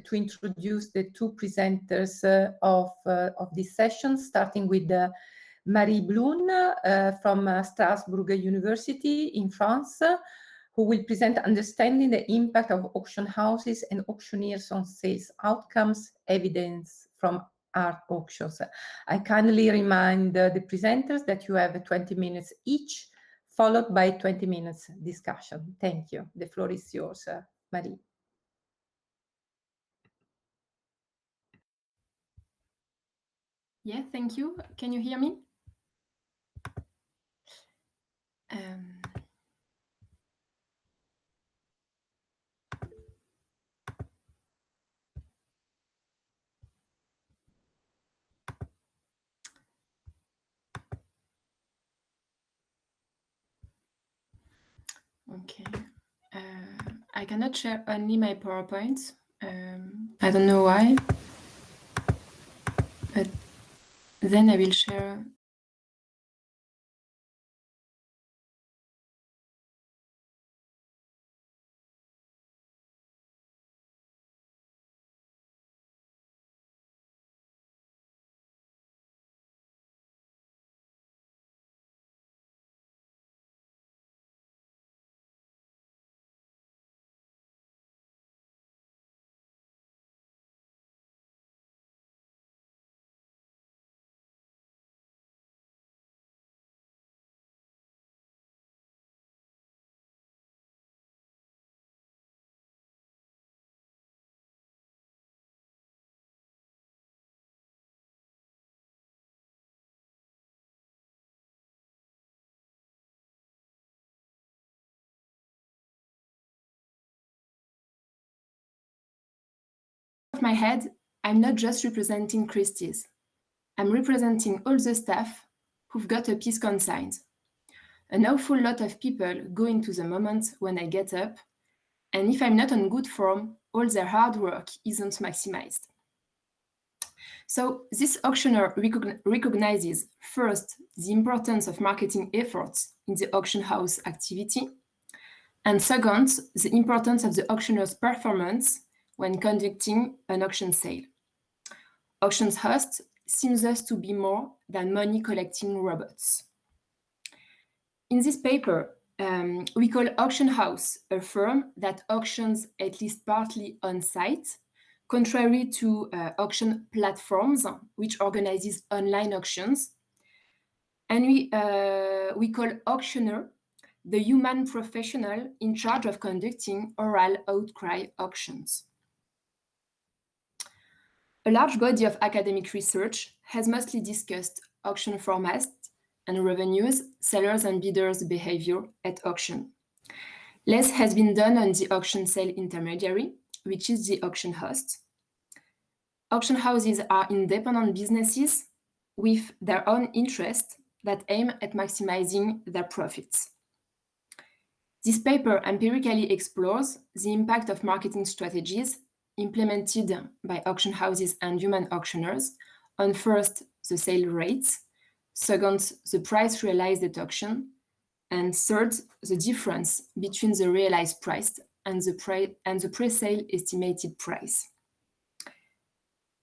To introduce the two presenters of this session, starting with Marie Blum from Strasbourg University in France, who will present Understanding the Impact of Auction Houses and Auctioneers on Sales Outcomes, Evidence from Art Auctions. I kindly remind the presenters that you have 20 minutes each, followed by 20 minutes discussion. Thank you. The floor is yours, Marie. Yeah, thank you. Can you hear me? Okay. I cannot share only my PowerPoint. I don't know why, but then I will share. Of my head, I'm not just representing Christie's. I'm representing all the staff who've got a piece consigned. An awful lot of people go into the moment when I get up, and if I'm not on good form, all their hard work isn't maximized. So this auctioneer recognizes first the importance of marketing efforts in the auction house activity, and second, the importance of the auctioneer's performance when conducting an auction sale. Auctions host seems thus to be more than money-collecting robots. In this paper, we call auction house a firm that auctions at least partly on-site, contrary to auction platforms, which organizes online auctions. And we call auctioneer the human professional in charge of conducting oral outcry auctions. A large body of academic research has mostly discussed auction formats and revenues, sellers and bidders' behavior at auction. Less has been done on the auction sale intermediary, which is the auction host. Auction houses are independent businesses with their own interests that aim at maximizing their profits. This paper empirically explores the impact of marketing strategies implemented by auction houses and human auctioneers on first, the sale rates, second, the price realized at auction, and third, the difference between the realized price and the pre-sale estimated price.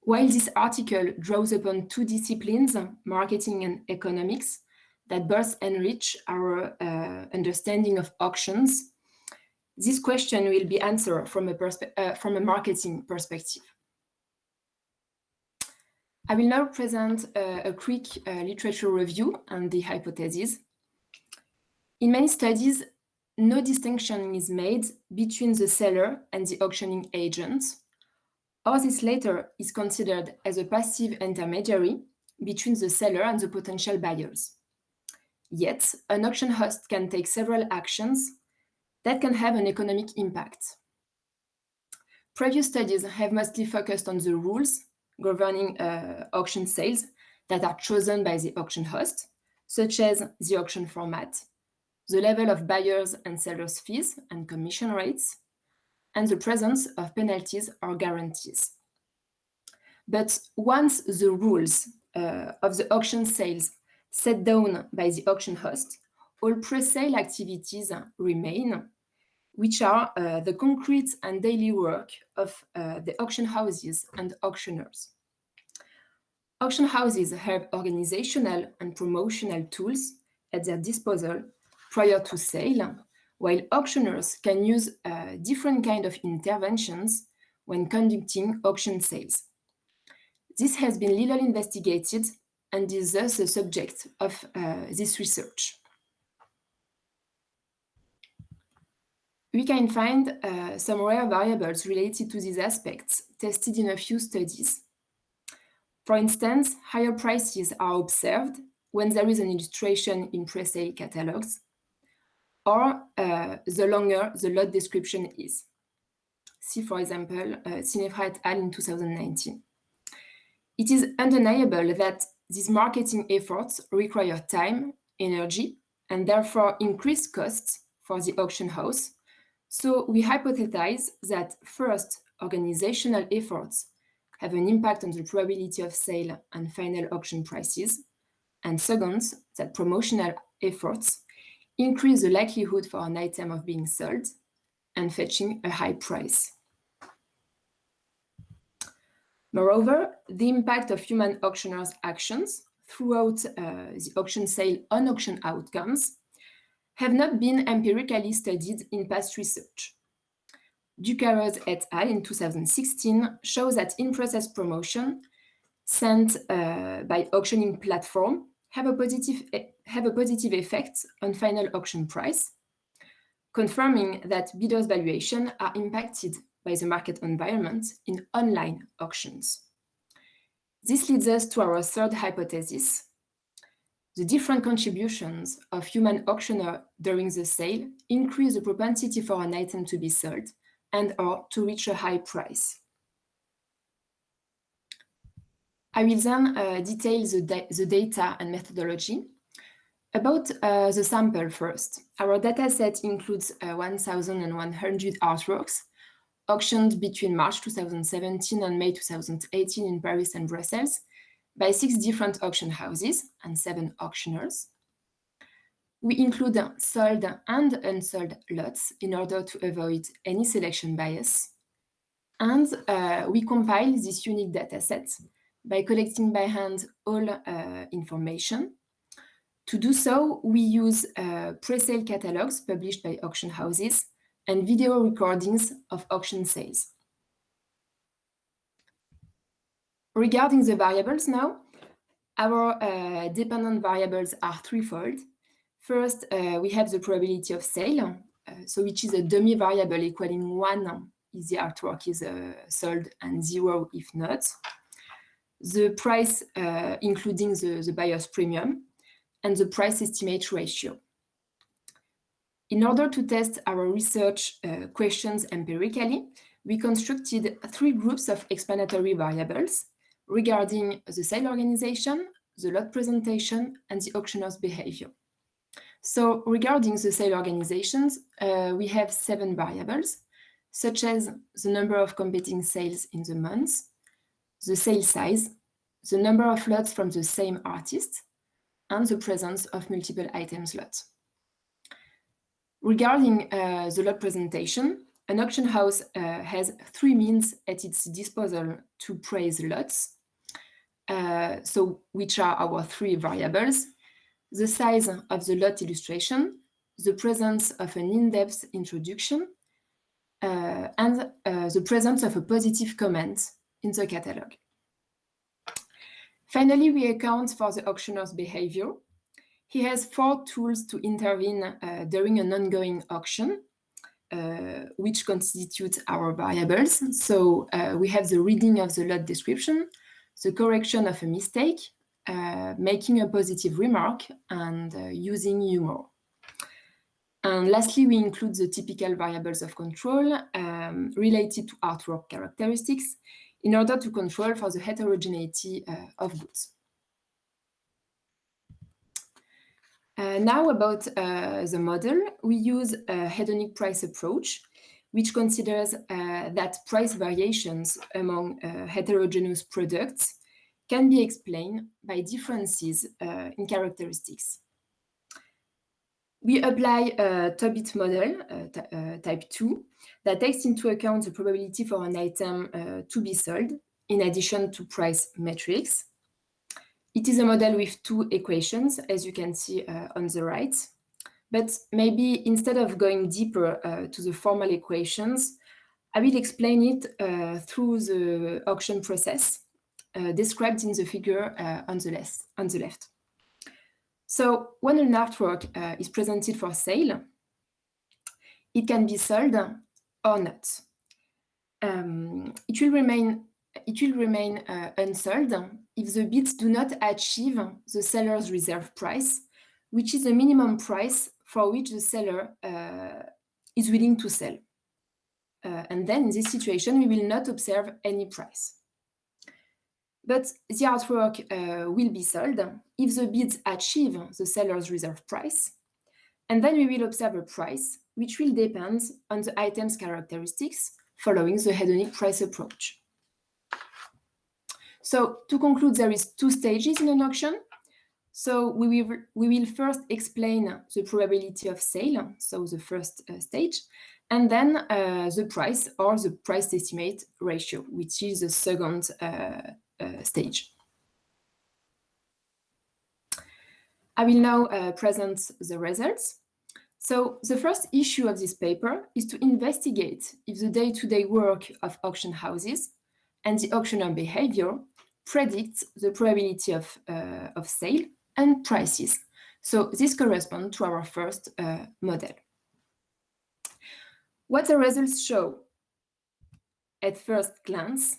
While this article draws upon two disciplines, marketing and economics, that both enrich our understanding of auctions, this question will be answered from a marketing perspective. I will now present a quick literature review on the hypotheses. In many studies, no distinction is made between the seller and the auctioning agent, or this latter is considered as a passive intermediary between the seller and the potential buyers. Yet, an auction host can take several actions that can have an economic impact. Previous studies have mostly focused on the rules governing auction sales that are chosen by the auction host, such as the auction format, the level of buyers and sellers' fees and commission rates, and the presence of penalties or guarantees. But once the rules of the auction sales set down by the auction host, all pre-sale activities remain, which are the concrete and daily work of the auction houses and auctioneers. Auction houses have organizational and promotional tools at their disposal prior to sale, while auctioneers can use different kinds of interventions when conducting auction sales. This has been little investigated and is thus the subject of this research. We can find some rare variables related to these aspects tested in a few studies. For instance, higher prices are observed when there is an illustration in pre-sale catalogs, or the longer the lot description is. See, for example, Cinefra et al. In 2019. It is undeniable that these marketing efforts require time, energy, and therefore increased costs for the auction house. So we hypothesize that first, organizational efforts have an impact on the probability of sale and final auction prices, and second, that promotional efforts increase the likelihood for an item of being sold and fetching a high price. Moreover, the impact of human auctioneers' actions throughout the auction sale on auction outcomes have not been empirically studied in past research. Ducaros et al. In 2016 shows that in-process promotion sent by auctioning platform have a positive effect on final auction price, confirming that bidders' valuation are impacted by the market environment in online auctions. This leads us to our third hypothesis. The different contributions of human auctioneer during the sale increase the propensity for an item to be sold and/or to reach a high price. I will then detail the data and methodology. About the sample first. Our dataset includes 1,100 artworks auctioned between March 2017 and May 2018 in Paris and Brussels by 6 different auction houses and 7 auctioneers. We include sold and unsold lots in order to avoid any selection bias. And we compile this unique dataset by collecting by hand all information. To do so, we use pre-sale catalogs published by auction houses and video recordings of auction sales. Regarding the variables now, our dependent variables are threefold. First, we have the probability of sale, which is a dummy variable equaling 1 if the artwork is sold and 0 if not. The price, including the buyer's premium, and the price estimate ratio. In order to test our research questions empirically, we constructed 3 groups of explanatory variables regarding the sale organization, the lot presentation, and the auctioneer's behavior. So regarding the sale organizations, we have 7 variables, such as the number of competing sales in the month, the sale size, the number of lots from the same artist, and the presence of multiple items lots. Regarding the lot presentation, an auction house has 3 means at its disposal to praise lots, which are our 3 variables: the size of the lot illustration, the presence of an in-depth introduction, and the presence of a positive comment in the catalog. Finally, we account for the auctioneer's behavior. He has 4 tools to intervene during an ongoing auction, which constitute our variables. So we have the reading of the lot description, the correction of a mistake, making a positive remark, and using humor. And lastly, we include the typical variables of control related to artwork characteristics in order to control for the heterogeneity of goods. Now about the model, we use a hedonic price approach, which considers that price variations among heterogeneous products can be explained by differences in characteristics. We apply a Tobit model, type 2, that takes into account the probability for an item to be sold, in addition to price metrics. It is a model with two equations, as you can see on the right. But maybe instead of going deeper to the formal equations, I will explain it through the auction process described in the figure on the left. So when an artwork is presented for sale, it can be sold or not. It will remain unsold if the bids do not achieve the seller's reserve price, which is the minimum price for which the seller is willing to sell. And then in this situation, we will not observe any price. But the artwork will be sold if the bids achieve the seller's reserve price, and then we will observe a price which will depend on the item's characteristics following the hedonic price approach. So to conclude, there is two stages in an auction. So we will first explain the probability of sale, so the first stage, and then the price or the price estimate ratio, which is the second stage. I will now present the results. So the first issue of this paper is to investigate if the day-to-day work of auction houses and the auctioneer behavior predicts the probability of sale and prices. So this corresponds to our first model. What the results show at first glance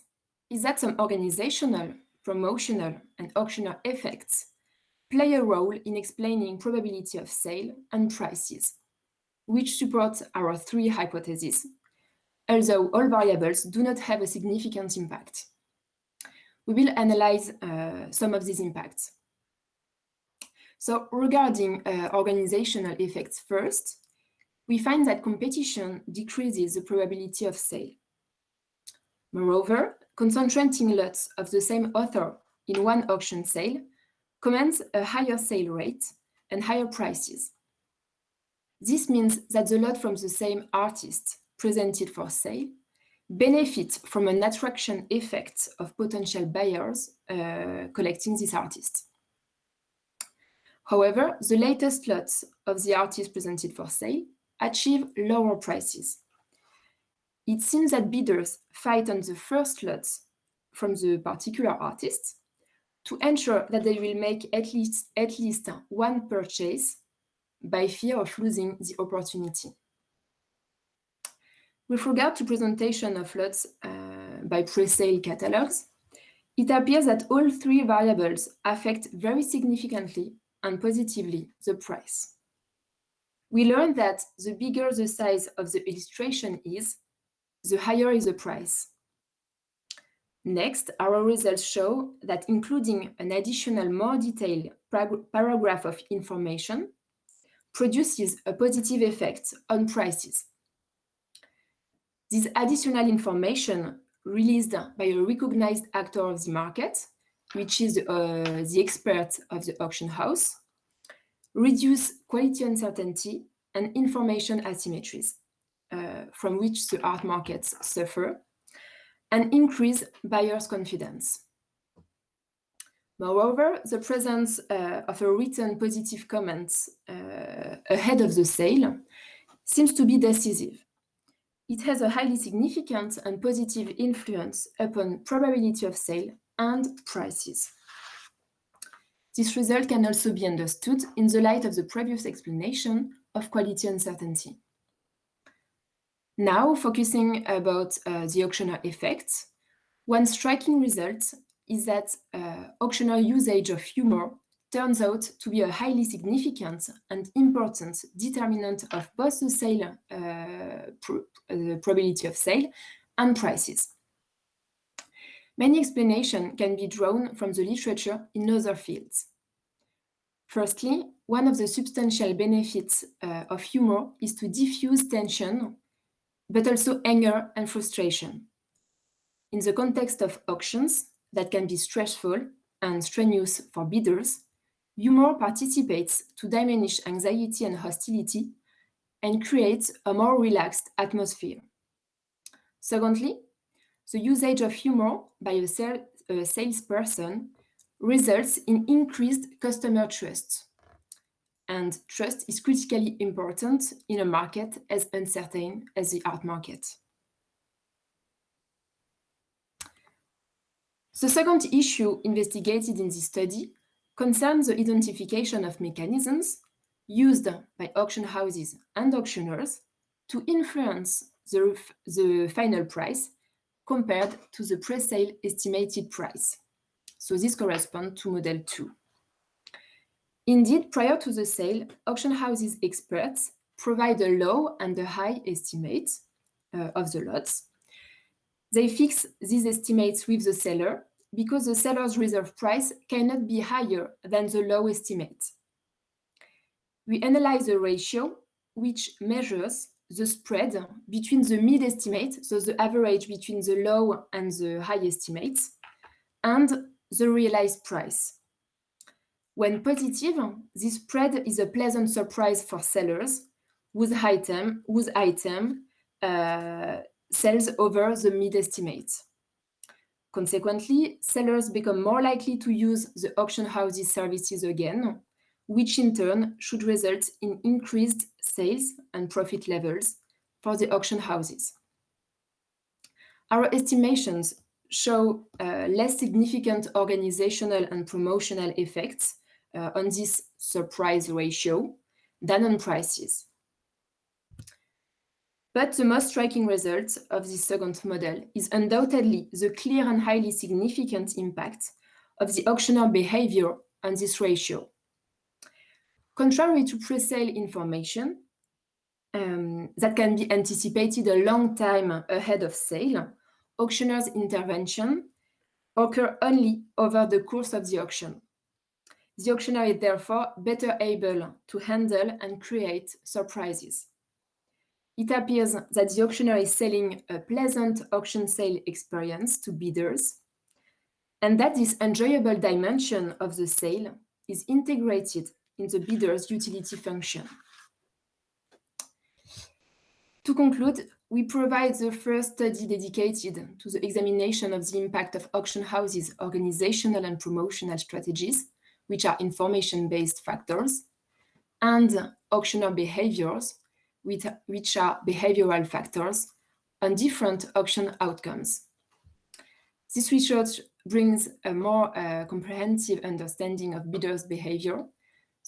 is that some organizational, promotional, and auctioneer effects play a role in explaining probability of sale and prices, which support our three hypotheses, although all variables do not have a significant impact. We will analyze some of these impacts. So regarding organizational effects first, we find that competition decreases the probability of sale. Moreover, concentrating lots of the same author in one auction sale commands a higher sale rate and higher prices. This means that the lot from the same artist presented for sale benefit from an attraction effect of potential buyers collecting this artist. However, the latest lots of the artist presented for sale achieve lower prices. It seems that bidders fight on the first lots from the particular artist to ensure that they will make at least one purchase by fear of losing the opportunity. With regard to presentation of lots by pre-sale catalogs, it appears that all three variables affect very significantly and positively the price. We learned that the bigger the size of the illustration is, the higher is the price. Next, our results show that including an additional more detailed paragraph of information produces a positive effect on prices. This additional information released by a recognized actor of the market, which is the expert of the auction house, reduce quality uncertainty and information asymmetries, from which the art markets suffer, and increase buyers' confidence. Moreover, the presence of a written positive comment ahead of the sale seems to be decisive. It has a highly significant and positive influence upon probability of sale and prices. This result can also be understood in the light of the previous explanation of quality uncertainty. Now, focusing about the auctioneer effects, one striking result is that auctioneer usage of humor turns out to be a highly significant and important determinant of both the sale, probability of sale and prices. Many explanations can be drawn from the literature in other fields. Firstly, one of the substantial benefits of humor is to diffuse tension, but also anger and frustration. In the context of auctions that can be stressful and strenuous for bidders, humor participates to diminish anxiety and hostility and creates a more relaxed atmosphere. Secondly, the usage of humor by a salesperson results in increased customer trust. And trust is critically important in a market as uncertain as the art market. The second issue investigated in this study concerns the identification of mechanisms used by auction houses and auctioneers to influence the final price compared to the pre-sale estimated price. So this corresponds to model 2. Indeed, prior to the sale, auction houses experts provide a low and a high estimate of the lots. They fix these estimates with the seller because the seller's reserve price cannot be higher than the low estimate. We analyze the ratio, which measures the spread between the mid-estimate, so the average between the low and the high estimates, and the realized price. When positive, this spread is a pleasant surprise for sellers whose item sells over the mid-estimate. Consequently, sellers become more likely to use the auction house's services again, which in turn should result in increased sales and profit levels for the auction houses. Our estimations show less significant organizational and promotional effects on this surprise ratio than on prices. But the most striking result of this second model is undoubtedly the clear and highly significant impact of the auctioneer behavior on this ratio. Contrary to pre-sale information that can be anticipated a long time ahead of sale, auctioneers' intervention occur only over the course of the auction. The auctioneer is therefore better able to handle and create surprises. It appears that the auctioneer is selling a pleasant auction sale experience to bidders, and that this enjoyable dimension of the sale is integrated in the bidder's utility function. To conclude, we provide the first study dedicated to the examination of the impact of auction houses' organizational and promotional strategies, which are information-based factors, and auctioneer behaviors, which are behavioral factors, on different auction outcomes. This research brings a more comprehensive understanding of bidders' behavior,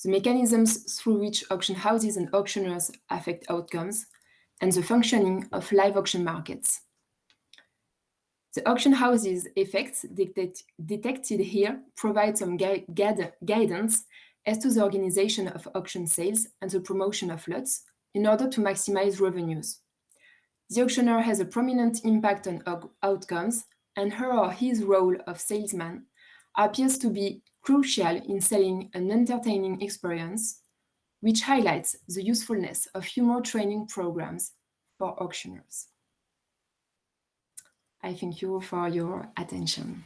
the mechanisms through which auction houses and auctioneers affect outcomes, and the functioning of live auction markets. The auction houses' effects detected here provide some guidance as to the organization of auction sales and the promotion of lots in order to maximize revenues. The auctioneer has a prominent impact on outcomes, and her or his role of salesman appears to be crucial in selling an entertaining experience, which highlights the usefulness of humor training programs for auctioneers. I thank you for your attention.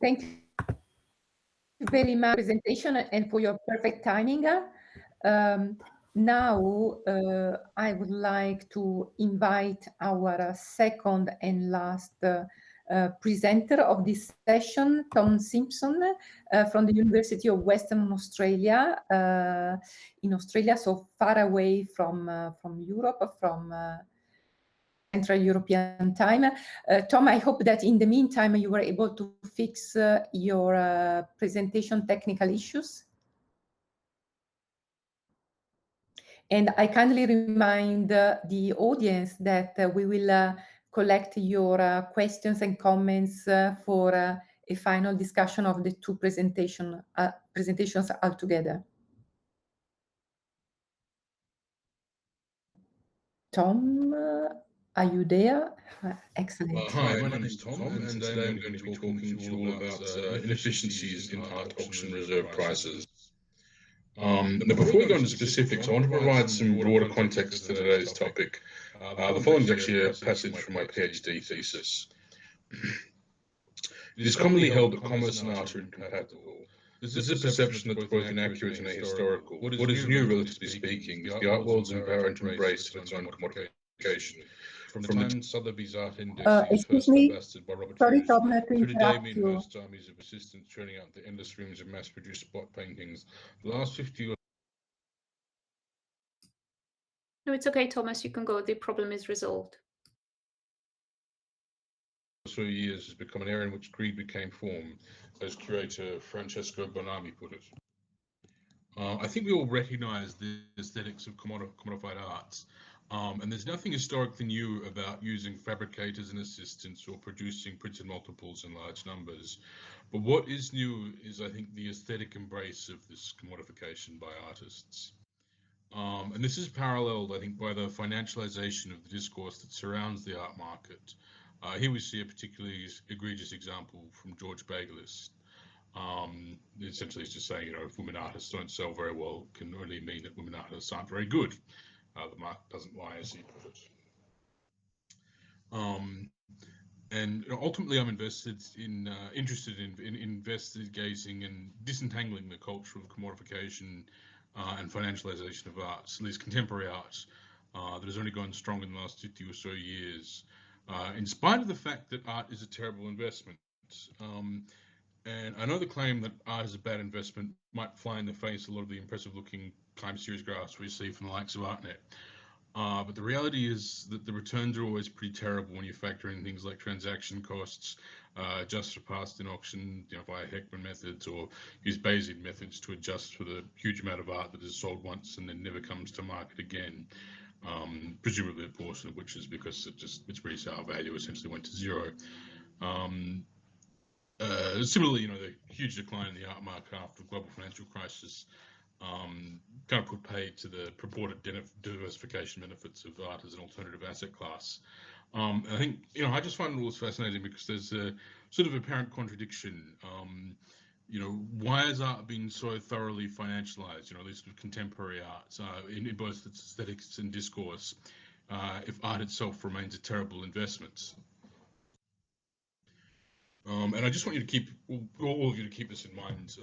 Thank you very much for the presentation and for your perfect timing. Now, I would like to invite our second and last presenter of this session, Tom Simpson, from the University of Western Australia, in Australia, so far away from Europe, from Central European time. Tom, I hope that in the meantime you were able to fix your presentation technical issues. And I kindly remind the audience that we will collect your questions and comments for a final discussion of the two presentations altogether. Tom, are you there? Excellent. Hi, my name is Tom, and today I'm going to be talking to you all about inefficiencies in art auction reserve prices. Now, before we go into specifics, I want to provide some broader context to today's topic. The following is actually a passage from my PhD thesis. It is commonly held that commerce and art are incompatible. There's a perception that's both inaccurate and ahistorical. What is new, relatively speaking, is the art world's inherent embrace of its own commodification. From the Sotheby's Art Index, excuse me, sorry, Tom, to today, interrupt you. vast armies of assistants churning out the endless streams of mass-produced spot paintings. The last 50 or No, it's okay, Thomas, you can go. The problem is resolved. so years has become an area in which greed became form, as curator Francesco Bonami put it. I think we all recognize the aesthetics of commodified arts, and there's nothing historically new about using fabricators and assistants or producing printed multiples in large numbers. But what is new is, I think, the aesthetic embrace of this commodification by artists. And this is paralleled, I think, by the financialization of the discourse that surrounds the art market. Here we see a particularly egregious example from George Bagelist. Essentially, it's just saying, you know, if women artists don't sell very well, can only mean that women artists aren't very good. The market doesn't lie, as he put it. And ultimately, I'm interested in investigating and disentangling the culture of commodification and financialization of arts, at least contemporary art, that has only gone strong in the last 50 or so years, in spite of the fact that art is a terrible investment. And I know the claim that art is a bad investment might fly in the face of a lot of the impressive looking time series graphs we see from the likes of ArtNet. But the reality is that the returns are always pretty terrible when you factor in things like transaction costs, just surpassed in auction, you know, via Heckman methods, or use Bayesian methods to adjust for the huge amount of art that is sold once and then never comes to market again. Presumably a portion of which is because its resale value essentially went to zero. Similarly, you know, the huge decline in the art market after the global financial crisis kind of put paid to the purported diversification benefits of art as an alternative asset class. And I think, you know, I just find it all fascinating because there's a sort of apparent contradiction. You know, why has art been so thoroughly financialized, you know, at least with contemporary art, in both its aesthetics and discourse, if art itself remains a terrible investment? And I just want you to keep, all of you to keep this in mind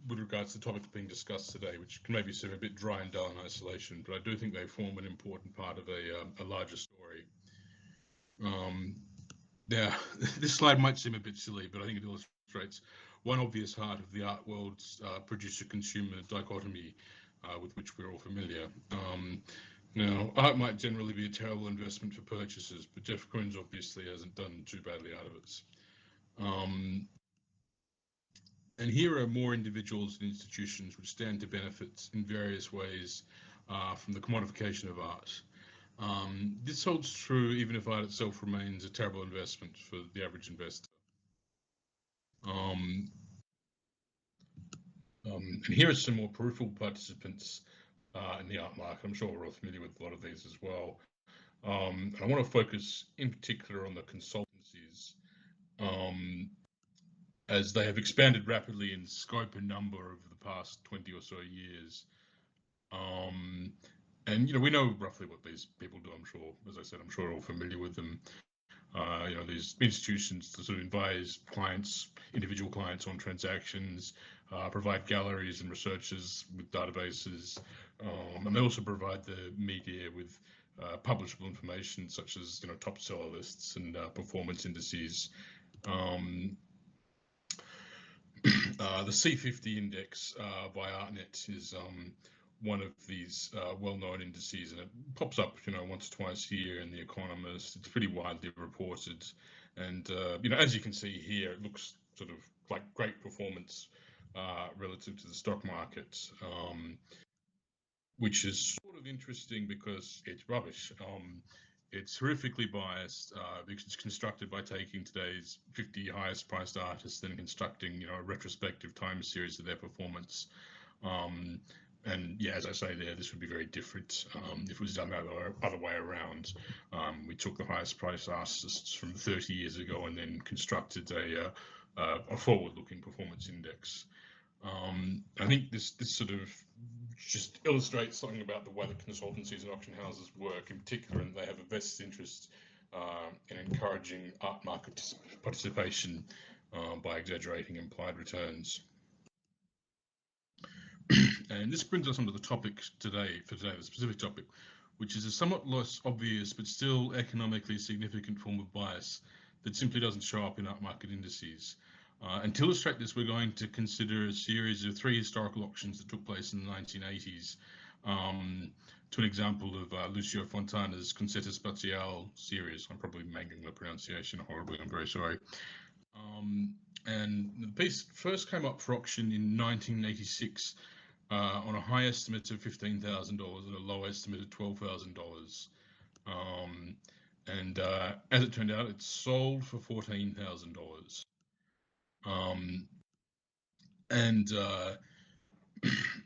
with regards to the topics being discussed today, which can maybe seem a bit dry and dull in isolation, but I do think they form an important part of a larger story. Now, this slide might seem a bit silly, but I think it illustrates one obvious part of the art world's producer-consumer dichotomy with which we're all familiar. Now, art might generally be a terrible investment for purchasers, but Jeff Koons obviously hasn't done too badly out of it. And here are more individuals and institutions which stand to benefit in various ways from the commodification of art. This holds true even if art itself remains a terrible investment for the average investor. And here are some more peripheral participants in the art market. I'm sure we're all familiar with a lot of these as well. And I want to focus in particular on the consultancies, as they have expanded rapidly in scope and number over the past 20 or so years. And, you know, we know roughly what these people do, I'm sure. As I said, I'm sure we're all familiar with them. You know, these institutions to sort of advise clients, individual clients on transactions, provide galleries and researchers with databases, and they also provide the media with publishable information such as, you know, top seller lists and performance indices. The C50 Index by ArtNet is one of these well-known indices, and it pops up, you know, once or twice a year in The Economist. It's pretty widely reported, and you know, as you can see here, it looks sort of like great performance relative to the stock market, which is sort of interesting because it's rubbish. It's horrifically biased because it's constructed by taking today's 50 highest priced artists, then constructing, you know, a retrospective time series of their performance. And yeah, as I say there, this would be very different if it was done the other way around. We took the highest priced artists from 30 years ago and then constructed a forward-looking performance index. I think this sort of just illustrates something about the way that consultancies and auction houses work in particular, and they have a vested interest in encouraging art market participation by exaggerating implied returns. And this brings us onto the topic today, the specific topic, which is a somewhat less obvious but still economically significant form of bias that simply doesn't show up in art market indices. And to illustrate this, we're going to consider a series of 3 historical auctions that took place in the 1980s, to an example of Lucio Fontana's Concetta Spaziale series. I'm probably mangling the pronunciation horribly, I'm very sorry. And the piece first came up for auction in 1986 on a high estimate of $15,000 and a low estimate of $12,000. And as it turned out, it sold for $14,000.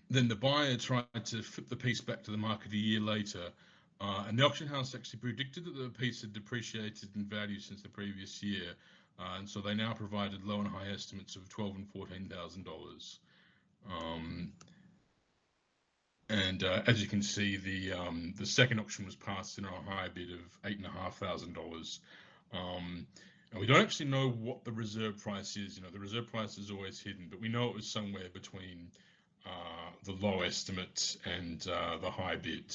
Then the buyer tried to flip the piece back to the market a year later, and the auction house actually predicted that the piece had depreciated in value since the previous year, and so they now provided low and high estimates of $12,000 and $14,000. As you can see, the second auction was passed in a high bid of $8,500. And we don't actually know what the reserve price is. You know, the reserve price is always hidden, but we know it was somewhere between the low estimate and the high bid.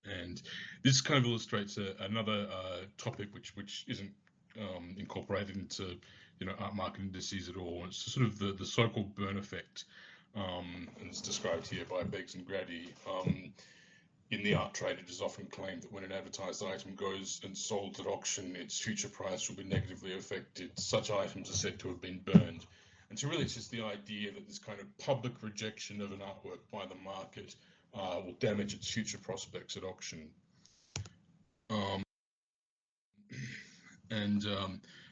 And this kind of illustrates another topic which isn't incorporated into art market indices at all. It's sort of the so-called burn effect, and it's described here by Beggs and Grady. In the art trade, it is often claimed that when an advertised item goes and sold at auction, its future price will be negatively affected. Such items are said to have been burned. And so really it's just the idea that this kind of public rejection of an artwork by the market will damage its future prospects at auction.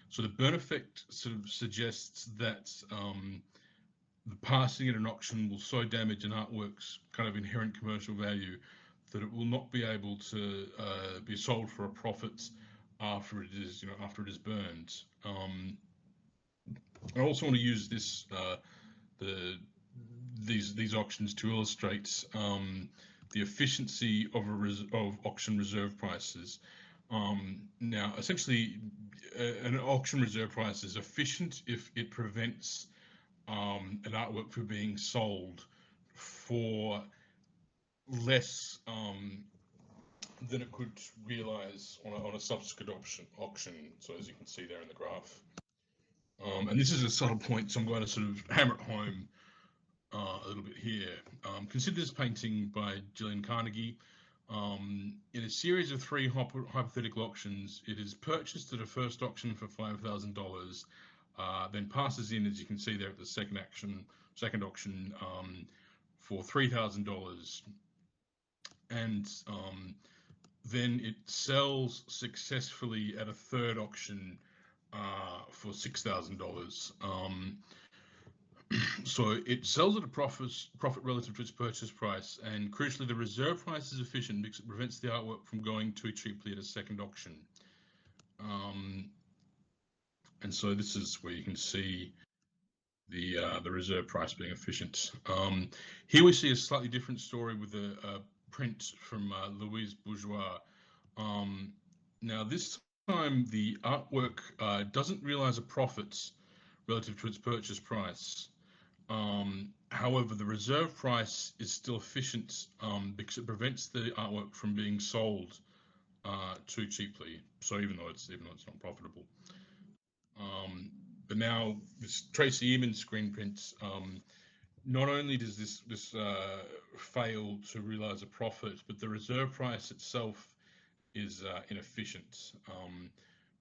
So the burn effect sort of suggests that the passing at an auction will so damage an artwork's kind of inherent commercial value that it will not be able to be sold for a profit after it is, burned. I also want to use this these auctions to illustrate the efficiency of auction reserve prices. Now, essentially, an auction reserve price is efficient if it prevents an artwork from being sold for less than it could realize on a subsequent auction. So as you can see there in the graph. And this is a subtle point, so I'm going to sort of hammer it home a little bit here. Consider this painting by Gillian Carnegie. In a series of 3 hypothetical auctions, it is purchased at a first auction for $5,000, then passes in, as you can see there, at the second auction for $3,000, and then it sells successfully at a third auction for $6,000. So it sells at a profit relative to its purchase price, and crucially, the reserve price is efficient because it prevents the artwork from going too cheaply at a second auction. And so this is where you can see the reserve price being efficient. Here we see a slightly different story with a print from Louise Bourgeois. Now this time the artwork doesn't realize a profit relative to its purchase price. However, the reserve price is still efficient because it prevents the artwork from being sold too cheaply. So even though it's not profitable. But now this Tracy Eamonn screen print, not only does this fail to realize a profit, but the reserve price itself is inefficient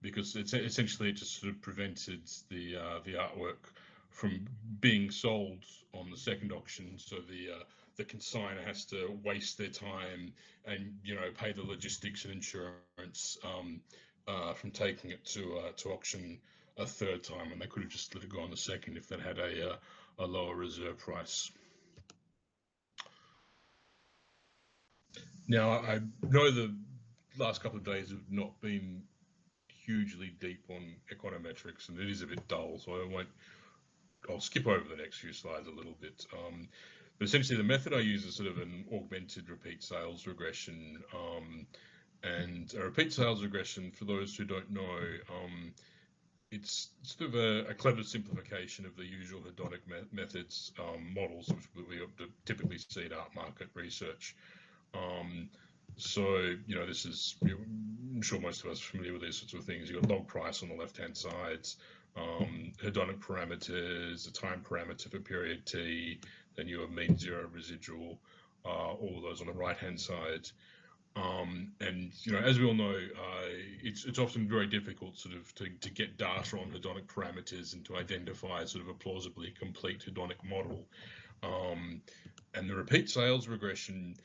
because it just sort of prevented the artwork from being sold on the second auction. So the consignor has to waste their time and pay the logistics and insurance from taking it to auction a third time, and they could have just let it go on the second if they had a lower reserve price. Now, I know the last couple of days have not been hugely deep on econometrics, and it is a bit dull, so I'll skip over the next few slides a little bit. But essentially, the method I use is sort of an augmented repeat sales regression, And a repeat sales regression, for those who don't know, it's sort of a clever simplification of the usual hedonic methods models, which we typically see in art market research. So, this is, I'm sure most of us are familiar with these sorts of things. You've got log price on the left-hand side, hedonic parameters, a time parameter for period t, then you have mean zero residual, all of those on the right-hand side. And as we all know, it's often very difficult sort of to get data on hedonic parameters and to identify sort of a plausibly complete hedonic model. And the repeat sales regression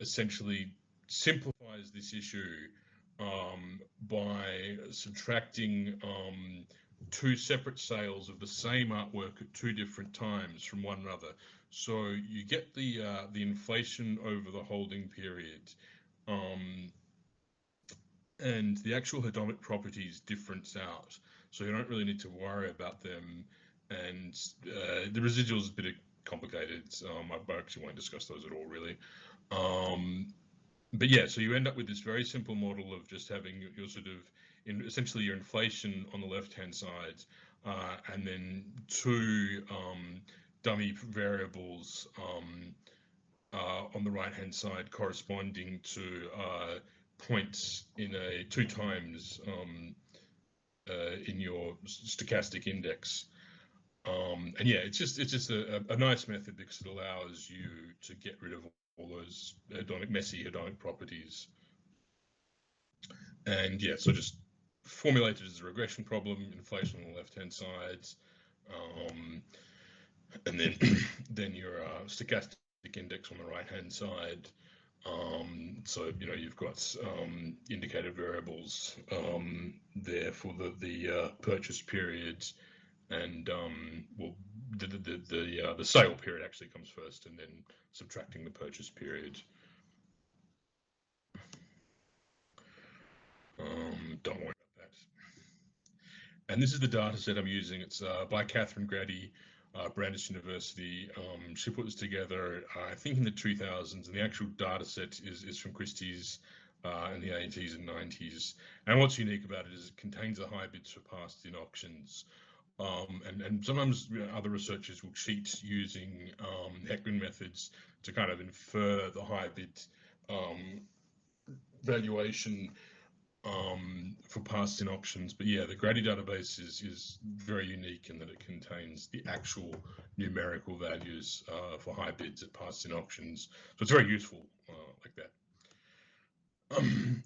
essentially simplifies this issue by subtracting two separate sales of the same artwork at two different times from one another. So you get the inflation over the holding period, and the actual hedonic properties difference out. So you don't really need to worry about them. And the residuals is a bit complicated. I actually won't discuss those at all, really. But yeah, so you end up with this very simple model of just having your sort of, essentially your inflation on the left-hand side, and then two dummy variables on the right-hand side corresponding to points in two times in your stochastic index. And yeah, it's just a nice method because it allows you to get rid of all those messy hedonic properties. And yeah, so just formulated as a regression problem, inflation on the left-hand side, and then your stochastic index on the right-hand side. So you've got indicated variables there for the purchase period, and well, the sale period actually comes first, and then subtracting the purchase period. Don't worry about that. And this is the data set I'm using. It's by Catherine Grady, Brandeis University. She put this together, I think, in the 2000s, and the actual data set is from Christie's in the 80s and 90s. And what's unique about it is it contains the high bids for past in auctions. And sometimes other researchers will cheat using Heckman methods to kind of infer the high bid valuation for past in auctions. But yeah, the Grady database is very unique in that it contains the actual numerical values for high bids at past in auctions. So it's very useful like that.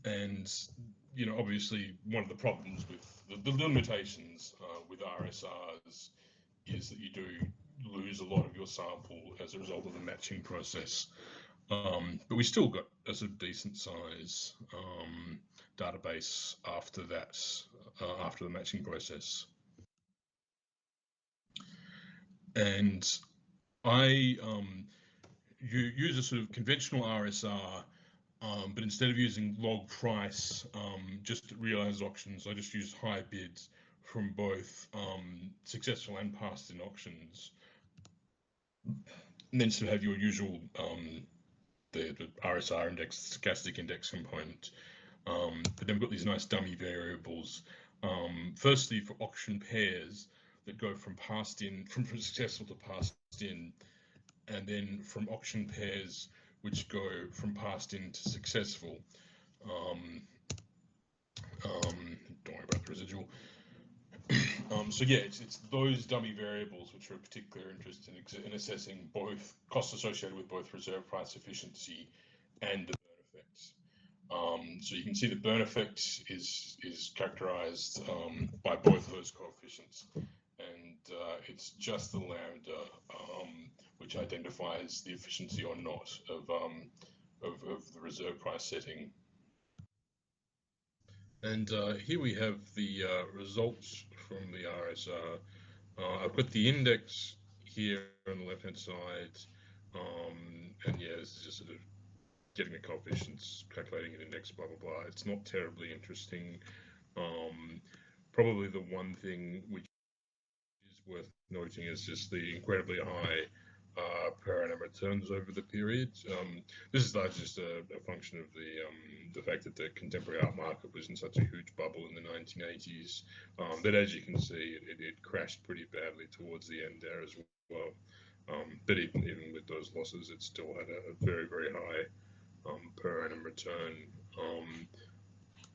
And obviously one of the problems with the limitations with RSRs is that you do lose a lot of your sample as a result of the matching process. But we still got a sort of decent size database after that, after the matching process. And I use a sort of conventional RSR, but instead of using log price, just at realized auctions, I just use high bids from both successful and past in auctions. And then sort of have your usual the RSR index, stochastic index component. But then we've got these nice dummy variables. Firstly, for auction pairs that go from successful to past in, and then from auction pairs which go from past in to successful. Don't worry about the residual. So yeah, it's those dummy variables which are of particular interest in assessing both costs associated with both reserve price efficiency and the burn effects. So you can see the burn effect is characterized by both of those coefficients, and it's just the lambda which identifies the efficiency or not of the reserve price setting. And here we have the results from the RSR. I've got the index here on the left-hand side, and yeah, this is just sort of getting the coefficients, calculating an index, blah, blah, blah. It's not terribly interesting. Probably the one thing which is worth noting is just the incredibly high per annum returns over the period. This is largely just a function of the fact that the contemporary art market was in such a huge bubble in the 1980s that, as you can see, it crashed pretty badly towards the end there as well. But even with those losses, it still had a very, very high per annum return.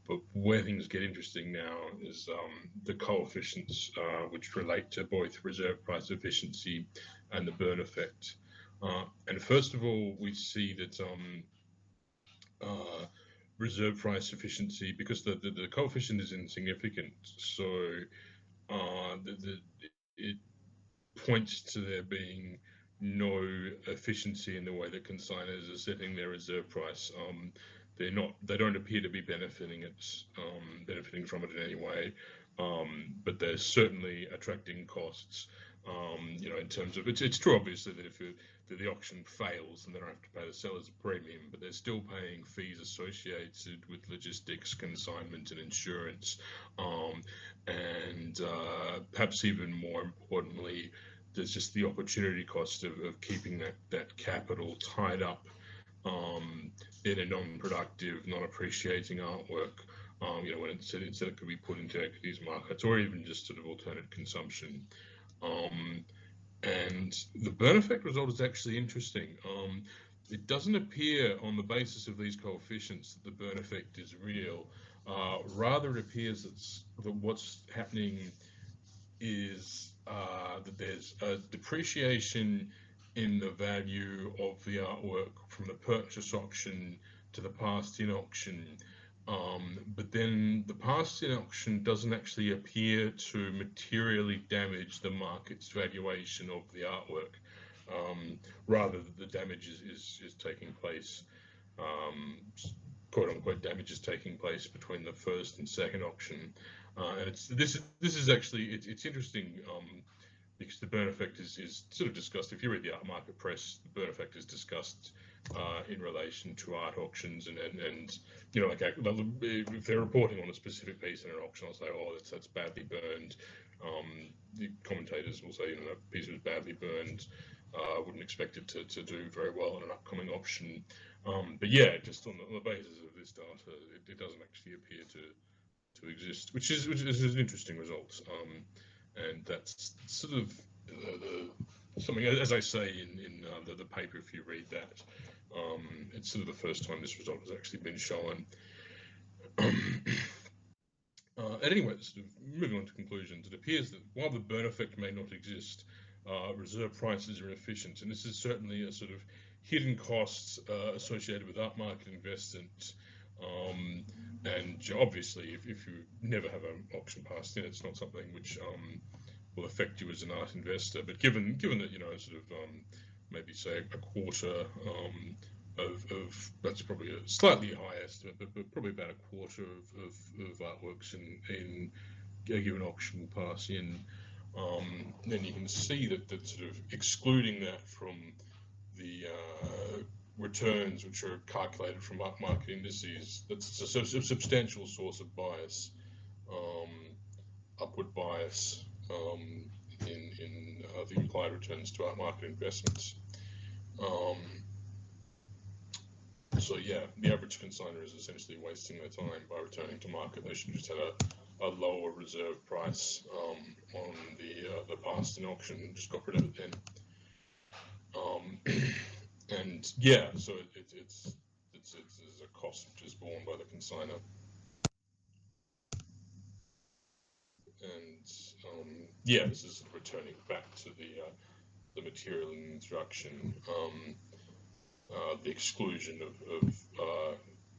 But where things get interesting now is the coefficients which relate to both reserve price efficiency and the burn effect. And first of all, we see that reserve price efficiency, because the coefficient is insignificant, so it points to there being no efficiency in the way that consignors are setting their reserve price. They don't appear to be benefiting from it in any way, but they're certainly attracting costs. In terms of it's true, obviously, that if the auction fails, then they don't have to pay the sellers a premium, but they're still paying fees associated with logistics, consignment, and insurance, and perhaps even more importantly, there's just the opportunity cost of keeping that capital tied up in a non-productive, non-appreciating artwork, when instead it could be put into equities markets or even just sort of alternate consumption. And the burn effect result is actually interesting. It doesn't appear on the basis of these coefficients that the burn effect is real. Rather, it appears that what's happening is that there's a depreciation in the value of the artwork from the purchase auction to the passed-in auction. But then the passed-in auction doesn't actually appear to materially damage the market's valuation of the artwork. Rather, the damage is taking place, quote-unquote damage is taking place between the first and second auction. And this is actually it's interesting because the burn effect is sort of discussed. If you read the art market press, the burn effect is discussed in relation to art auctions, and like if they're reporting on a specific piece in an auction, I'll say, oh, that's badly burned. The commentators will say, that piece was badly burned. I wouldn't expect it to do very well in an upcoming auction. But yeah, just on the basis of this data, it doesn't actually appear to exist, which is an interesting result. And that's sort of something, as I say in the paper, if you read that, it's sort of the first time this result has actually been shown. Anyway, sort of moving on to conclusions, it appears that while the burn effect may not exist, reserve prices are inefficient, and this is certainly a sort of hidden costs associated with art market investment. And obviously, if you never have an auction passed in, it's not something which will affect you as an art investor. But given that sort of maybe say a quarter of that's probably a slightly high estimate, but probably about a quarter of artworks in a given auction will pass in. Then you can see that sort of excluding that from the returns which are calculated from market indices, that's a substantial source of bias, upward bias in the implied returns to art market investments. So yeah, the average consignor is essentially wasting their time by returning to market. They should just have a lower reserve price on the passed-in auction and just got rid of it then. And yeah, so it's a cost which is borne by the consignor. And yeah, this is returning back to the material in the introduction, the exclusion of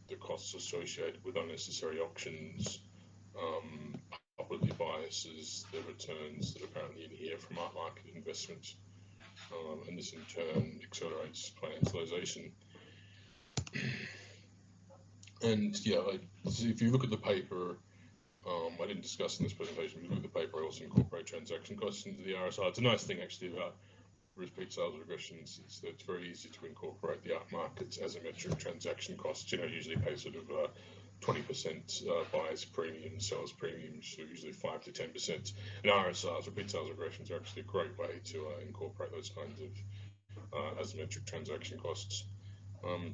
the costs associated with unnecessary auctions, upwardly biases the returns that apparently inhere from art market investment, and this in turn accelerates financialization. And yeah, if you look at the paper, I didn't discuss in this presentation, but if you look at the paper, I also incorporate transaction costs into the RSR. It's a nice thing actually about repeat sales regressions, is that it's very easy to incorporate the art markets as a measure of transaction costs. Usually pay sort of 20% buyers premium, sellers premiums, so usually 5 to 10%. And RSRs, repeat sales regressions, are actually a great way to incorporate those kinds of as metric transaction costs.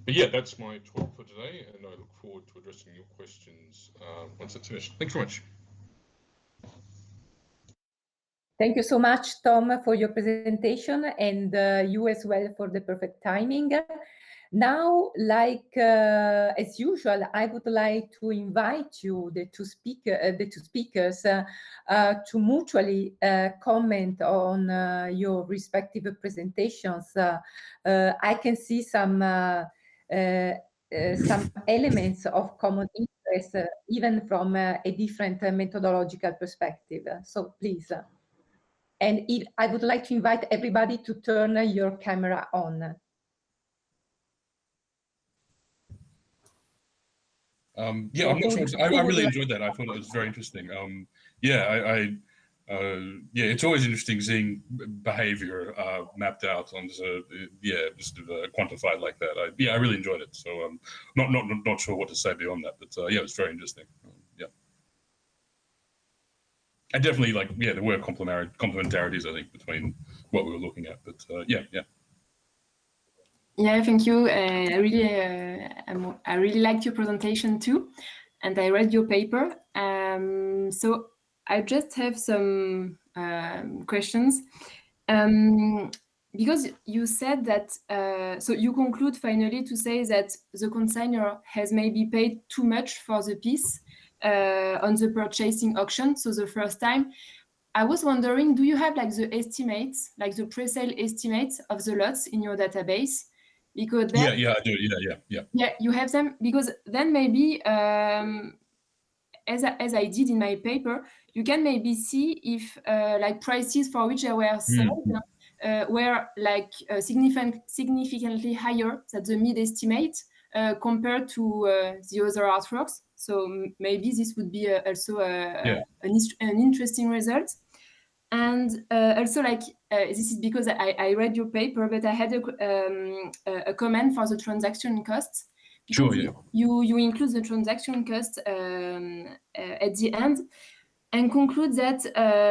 But yeah, that's my talk for today, and I look forward to addressing your questions once it's finished. Thanks very much. Thank you so much, Tom, for your presentation, and you as well for the perfect timing. Now, like as usual, I would like to invite you, the two speakers, to mutually comment on your respective presentations. I can see some elements of common interest, even from a different methodological perspective. So please. And I would like to invite everybody to turn your camera on. Yeah, I'm not sure. I really enjoyed that. I thought it was very interesting. Yeah, yeah, it's always interesting seeing behavior mapped out onto, yeah, just quantified like that. Yeah, I really enjoyed it. So not sure what to say beyond that, but yeah, it was very interesting. Yeah. And definitely, like, yeah, there were complementarities, I think, between what we were looking at. But yeah. Yeah, thank you. I really liked your presentation too, and I read your paper. So I just have some questions. Because you said that, so you conclude finally to say that the consignor has maybe paid too much for the piece on the purchasing auction, so the first time. I was wondering, do you have like the estimates, like the pre-sale estimates of the lots in your database? Because then, yeah, I do. Yeah. Yeah, you have them, because then maybe, as I did in my paper, you can maybe see if like prices for which they were sold were like significantly higher than the mid estimate compared to the other artworks. So maybe this would be also an interesting result. And also, like, this is because I read your paper, but I had a comment for the transaction costs. Sure, yeah. You include the transaction cost at the end and conclude that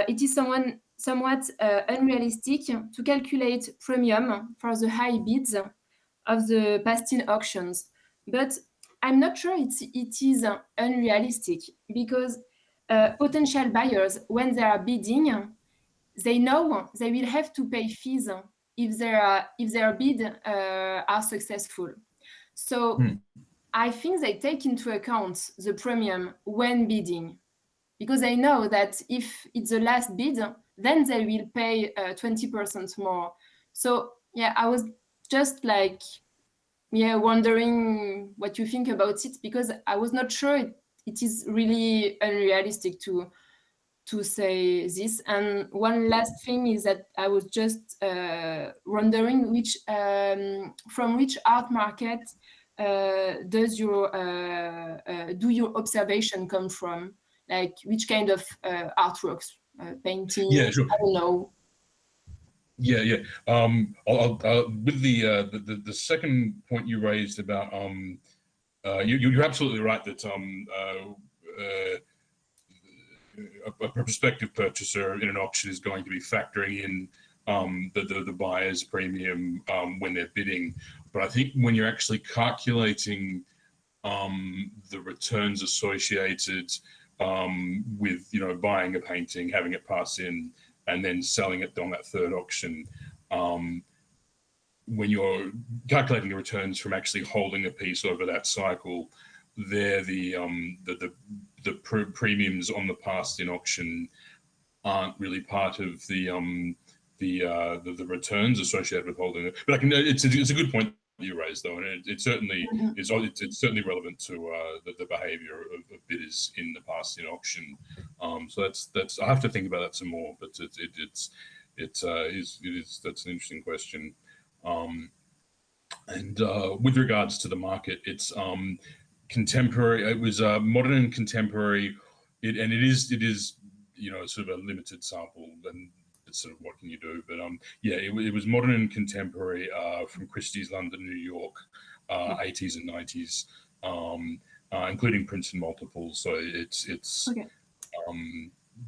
it is somewhat unrealistic to calculate premium for the high bids of the past-in auctions. But I'm not sure it is unrealistic, because potential buyers, when they are bidding, they know they will have to pay fees if their bid are successful. So I think they take into account the premium when bidding, because they know that if it's the last bid, then they will pay 20% more. So yeah, I was just like, yeah, wondering what you think about it, because I was not sure it is really unrealistic to say this. And one last thing is that I was just wondering from which art market does your observation come from? Like, which kind of artworks, painting? Yeah, sure. I don't know. Yeah. I'll with the second point you raised about you're absolutely right that a prospective purchaser in an auction is going to be factoring in the buyer's premium when they're bidding. But I think when you're actually calculating the returns associated with, buying a painting, having it pass in, and then selling it on that third auction, when you're calculating the returns from actually holding a piece over that cycle, they're the premiums on the past in auction aren't really part of the returns associated with holding it. But it's a good point you raised, though, and it certainly is. It's certainly relevant to the behaviour of bidders in the past in auction. So that's I have to think about that some more. But that's an interesting question. And with regards to the market, it's contemporary. It was modern and contemporary, it is sort of a limited sample, and it's sort of what can you do. But yeah, it was modern and contemporary from Christie's, London, New York, 80s and 90s, including prints and multiples. So it's okay.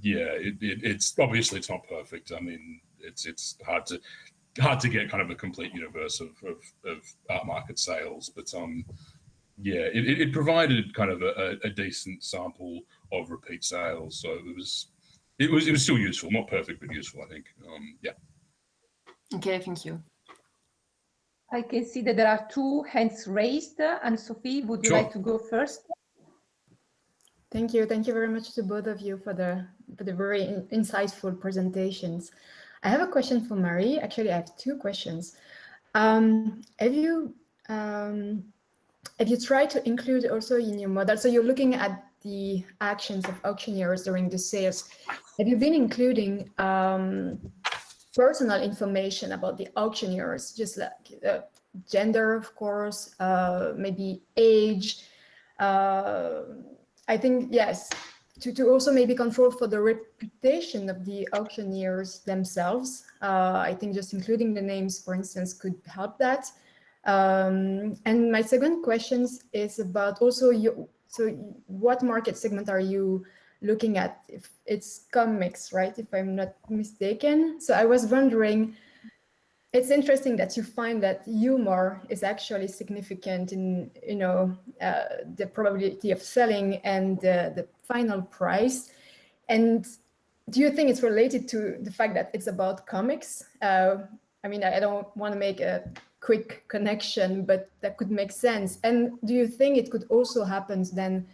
Yeah, it's obviously it's not perfect. I mean, it's hard to hard to get kind of a complete universe of art market sales, but yeah, it provided kind of a decent sample of repeat sales, so it was still useful, not perfect, but useful, I think. Yeah. Okay, thank you. I can see that there are 2 hands raised, and Sophie, would you Sure. like to go first? Thank you very much to both of you for the very insightful presentations. I have a question for Marie. Actually, I have 2 questions. Have you tried to include also in your model, so you're looking at the actions of auctioneers during the sales, have you been including personal information about the auctioneers, just like gender, of course, maybe age, I think, yes, to also maybe control for the reputation of the auctioneers themselves. I think just including the names, for instance, could help that. And my second question is about also what market segment are you looking at? If it's comics, right? If I'm not mistaken. So I was wondering, it's interesting that you find that humor is actually significant in, the probability of selling and the final price. And do you think it's related to the fact that it's about comics? I mean, I don't want to make a quick connection, but that could make sense. And do you think it could also happen then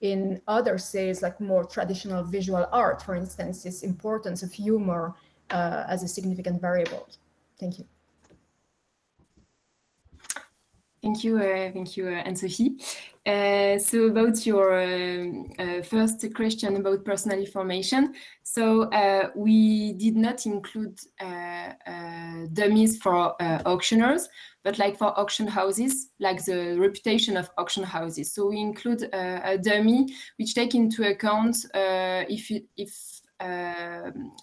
in other sales, like more traditional visual art, for instance, this importance of humor as a significant variable? Thank you. Thank you, Anne-Sophie. So about your first question about personal information. So we did not include dummies for auctioners, but like for auction houses, like the reputation of auction houses. So we include a dummy which take into account if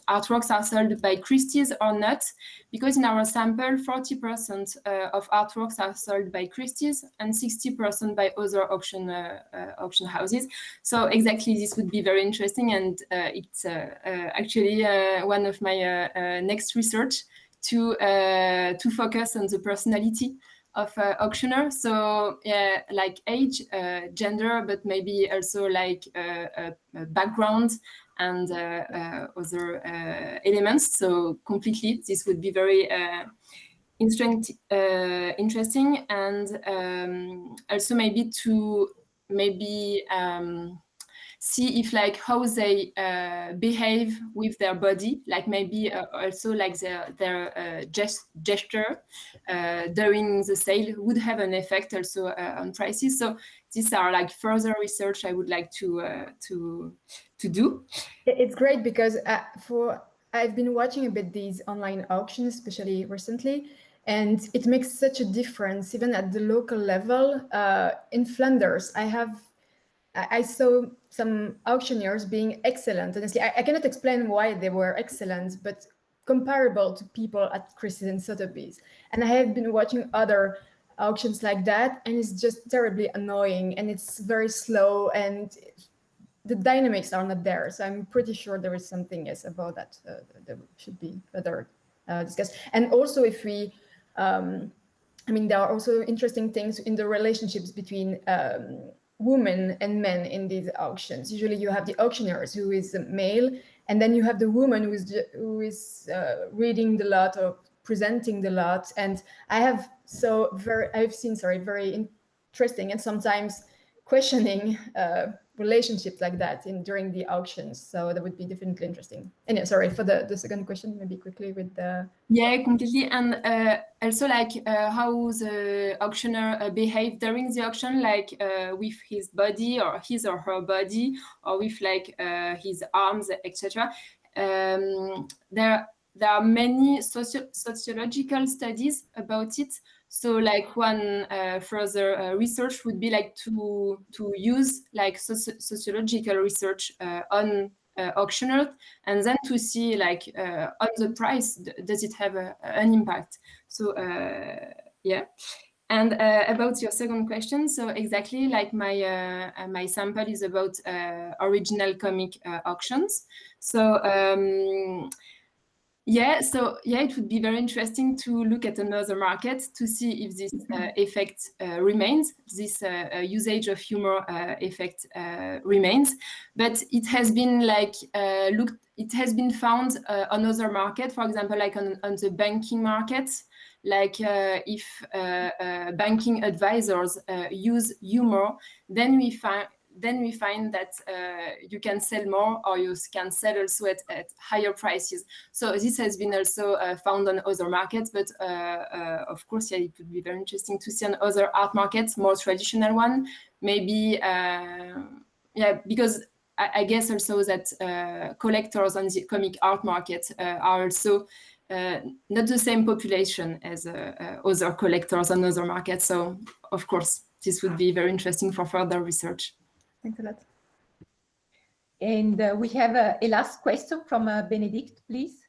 artworks are sold by Christie's or not, because in our sample, 40% of artworks are sold by Christie's and 60% by other auction houses. So exactly, this would be very interesting, and it's actually one of my next research to focus on the personality of auctioneer. So yeah, like age, gender, but maybe also like background and other elements. So completely, this would be very interesting, and also maybe to see if like how they behave with their body, like maybe also like their gesture during the sale would have an effect also on prices. So these are like further research I would like to do. It's great because I've been watching a bit these online auctions, especially recently, and it makes such a difference even at the local level. In Flanders, I saw some auctioneers being excellent. Honestly, I cannot explain why they were excellent, but comparable to people at Christie's and Sotheby's. And I have been watching other auctions like that, and it's just terribly annoying, and it's very slow, and the dynamics are not there. So I'm pretty sure there is something about that that should be further discussed. And also, if we, there are also interesting things in the relationships between women and men in these auctions. Usually you have the auctioneers who is a male, and then you have the woman who is reading the lot or presenting the lot. And I've seen very interesting and sometimes questioning relationships like that during the auctions. So that would be definitely interesting. And yeah, sorry for the second question, maybe quickly with the... Yeah, completely. And also like how the auctioneer behave during the auction, like with his body or his or her body, or with like his arms, etc. There are many sociological studies about it. So like one further research would be like to use like sociological research on auctioneers, and then to see like on the price, does it have an impact? So yeah. And about your second question, so exactly like my sample is about original comic auctions. So Yeah, so yeah, it would be very interesting to look at another market to see if this effect remains, this usage of humor effect remains. But it has been like it has been found on other markets, for example, like on the banking market, like if banking advisors use humor, then we find that you can sell more, or you can sell also at higher prices. So this has been also found on other markets, but of course, yeah, it would be very interesting to see on other art markets, more traditional one, maybe, yeah, because I guess also that collectors on the comic art market are also not the same population as other collectors on other markets. So of course, this would be very interesting for further research. Thanks a lot. And we have a last question from Benedict, please.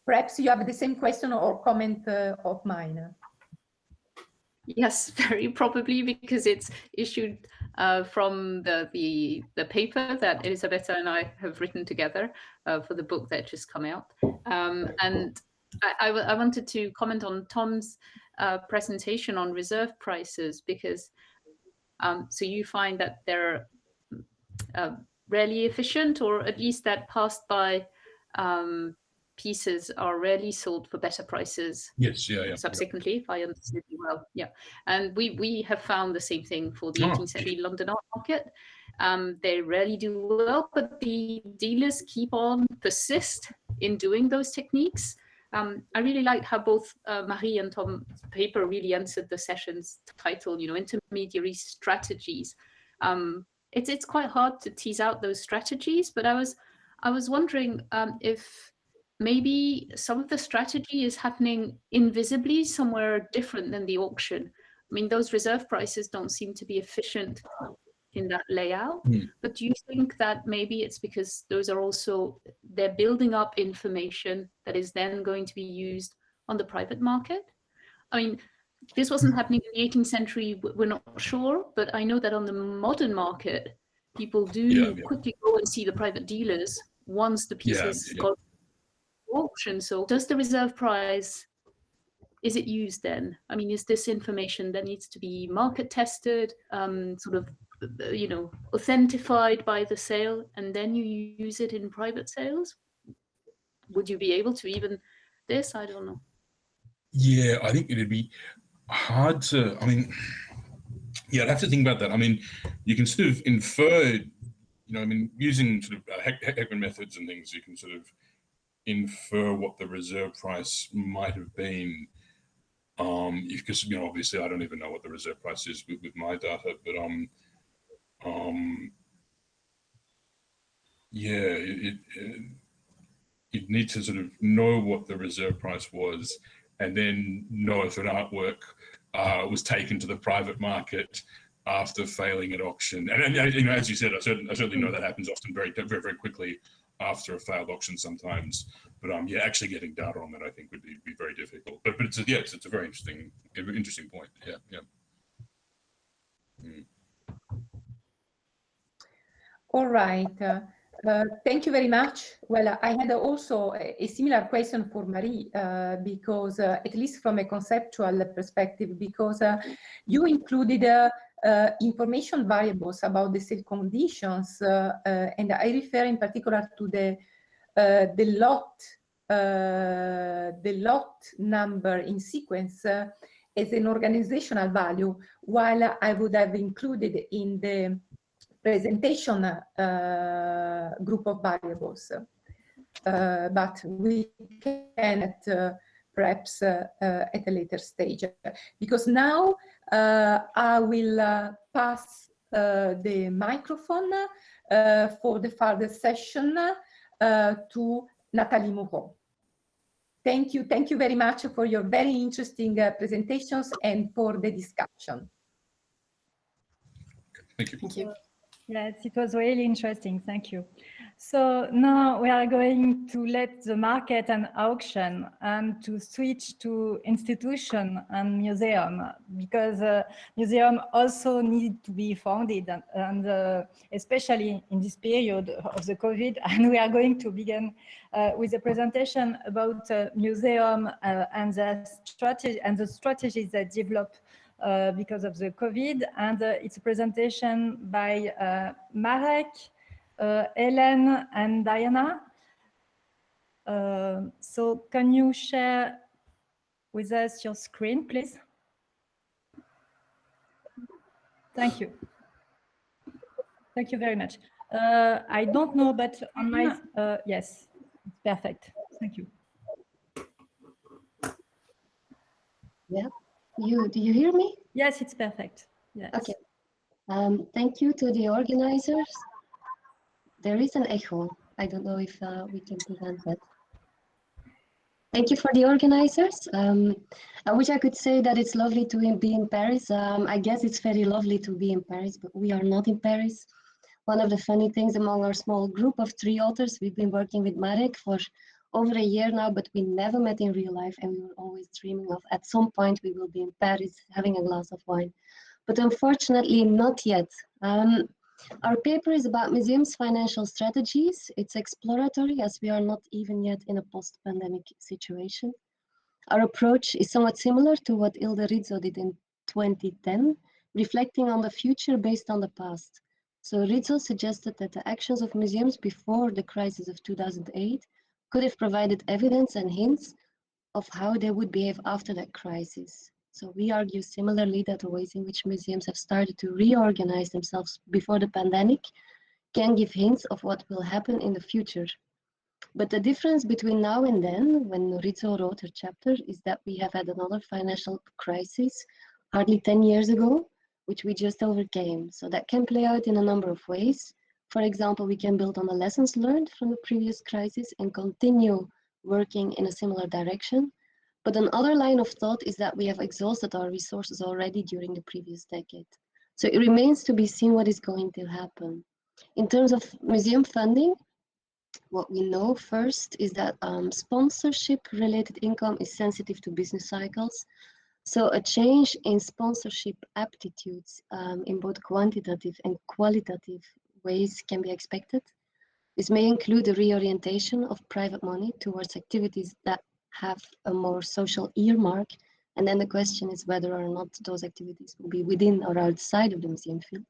Perhaps you have the same question or comment of mine. Yes, very probably, because it's issued from the paper that Elisabetta and I have written together for the book that just come out. And I wanted to comment on Tom's presentation on reserve prices, because so you find that they're rarely efficient, or at least that passed by pieces are rarely sold for better prices. Yes, yeah. Subsequently, if I understood you well, yeah. And we have found the same thing for the 18th century London art market. They rarely do well, but the dealers keep on persist in doing those techniques. I really liked how both Marie and Tom's paper really answered the session's title, intermediary strategies. It's quite hard to tease out those strategies, but I was wondering if maybe some of the strategy is happening invisibly somewhere different than the auction. I mean, those reserve prices don't seem to be efficient in that layout, but do you think that maybe it's because those are also, they're building up information that is then going to be used on the private market? I mean, this wasn't happening in the 18th century, we're not sure, but I know that on the modern market, people do quickly go and see the private dealers once the pieces got auction. So does the reserve price, is it used then? I mean, is this information that needs to be market tested, sort of, authenticated by the sale, and then you use it in private sales? Would you be able to even this? I don't know. Yeah, I think it'd be hard to, I mean, yeah, I'd have to think about that. I mean, you can sort of infer, using sort of Heckman methods and things, you can sort of infer what the reserve price might have been. Because, obviously I don't even know what the reserve price is with my data, but you'd need to sort of know what the reserve price was, and then know if an artwork was taken to the private market after failing at auction. And as you said, I certainly know that happens often very, very, very quickly after a failed auction sometimes. But actually getting data on that, I think, would be very difficult. But it's a very interesting point. Yeah. All right. Thank you very much. Well, I had also a similar question for Marie, because at least from a conceptual perspective, because you included information variables about the sale conditions, and I refer in particular to the lot number in sequence as an organizational value, while I would have included in the presentation group of variables, but we can perhaps at a later stage, because now I will pass the microphone for the further session to Nathalie Moureau. Thank you very much for your very interesting presentations and for the discussion. Thank you. Thank you. Yes, it was really interesting. Thank you. So now we are going to let the market and auction and to switch to institution and museum, because museum also need to be founded, and especially in this period of the COVID. And we are going to begin with a presentation about museum and the strategies that develop because of the COVID. And it's a presentation by Marek, Ellen and Diana. So can you share with us your screen, please? Thank you. Thank you very much. I don't know, but on my, yes, perfect. Thank you. Yeah, do you hear me? Yes, it's perfect. Yes. Okay. Thank you to the organizers. There is an echo. I don't know if we can prevent that. Thank you for the organizers. I wish I could say that it's lovely to be in Paris. I guess it's very lovely to be in Paris, but we are not in Paris. One of the funny things among our small group of 3 authors, we've been working with Marek for over a year now, but we never met in real life, and we were always dreaming of at some point we will be in Paris having a glass of wine. But unfortunately, not yet. Our paper is about museums' financial strategies. It's exploratory, as we are not even yet in a post-pandemic situation. Our approach is somewhat similar to what Ilde Rizzo did in 2010, reflecting on the future based on the past. So Rizzo suggested that the actions of museums before the crisis of 2008 could have provided evidence and hints of how they would behave after that crisis. So we argue similarly that the ways in which museums have started to reorganize themselves before the pandemic can give hints of what will happen in the future. But the difference between now and then, when Rizzo wrote her chapter, is that we have had another financial crisis hardly 10 years ago, which we just overcame. So that can play out in a number of ways. For example, we can build on the lessons learned from the previous crisis and continue working in a similar direction. But another line of thought is that we have exhausted our resources already during the previous decade. So it remains to be seen what is going to happen. In terms of museum funding, what we know first is that sponsorship-related income is sensitive to business cycles. So a change in sponsorship aptitudes in both quantitative and qualitative ways can be expected. This may include a reorientation of private money towards activities that have a more social earmark, and then the question is whether or not those activities will be within or outside of the museum field.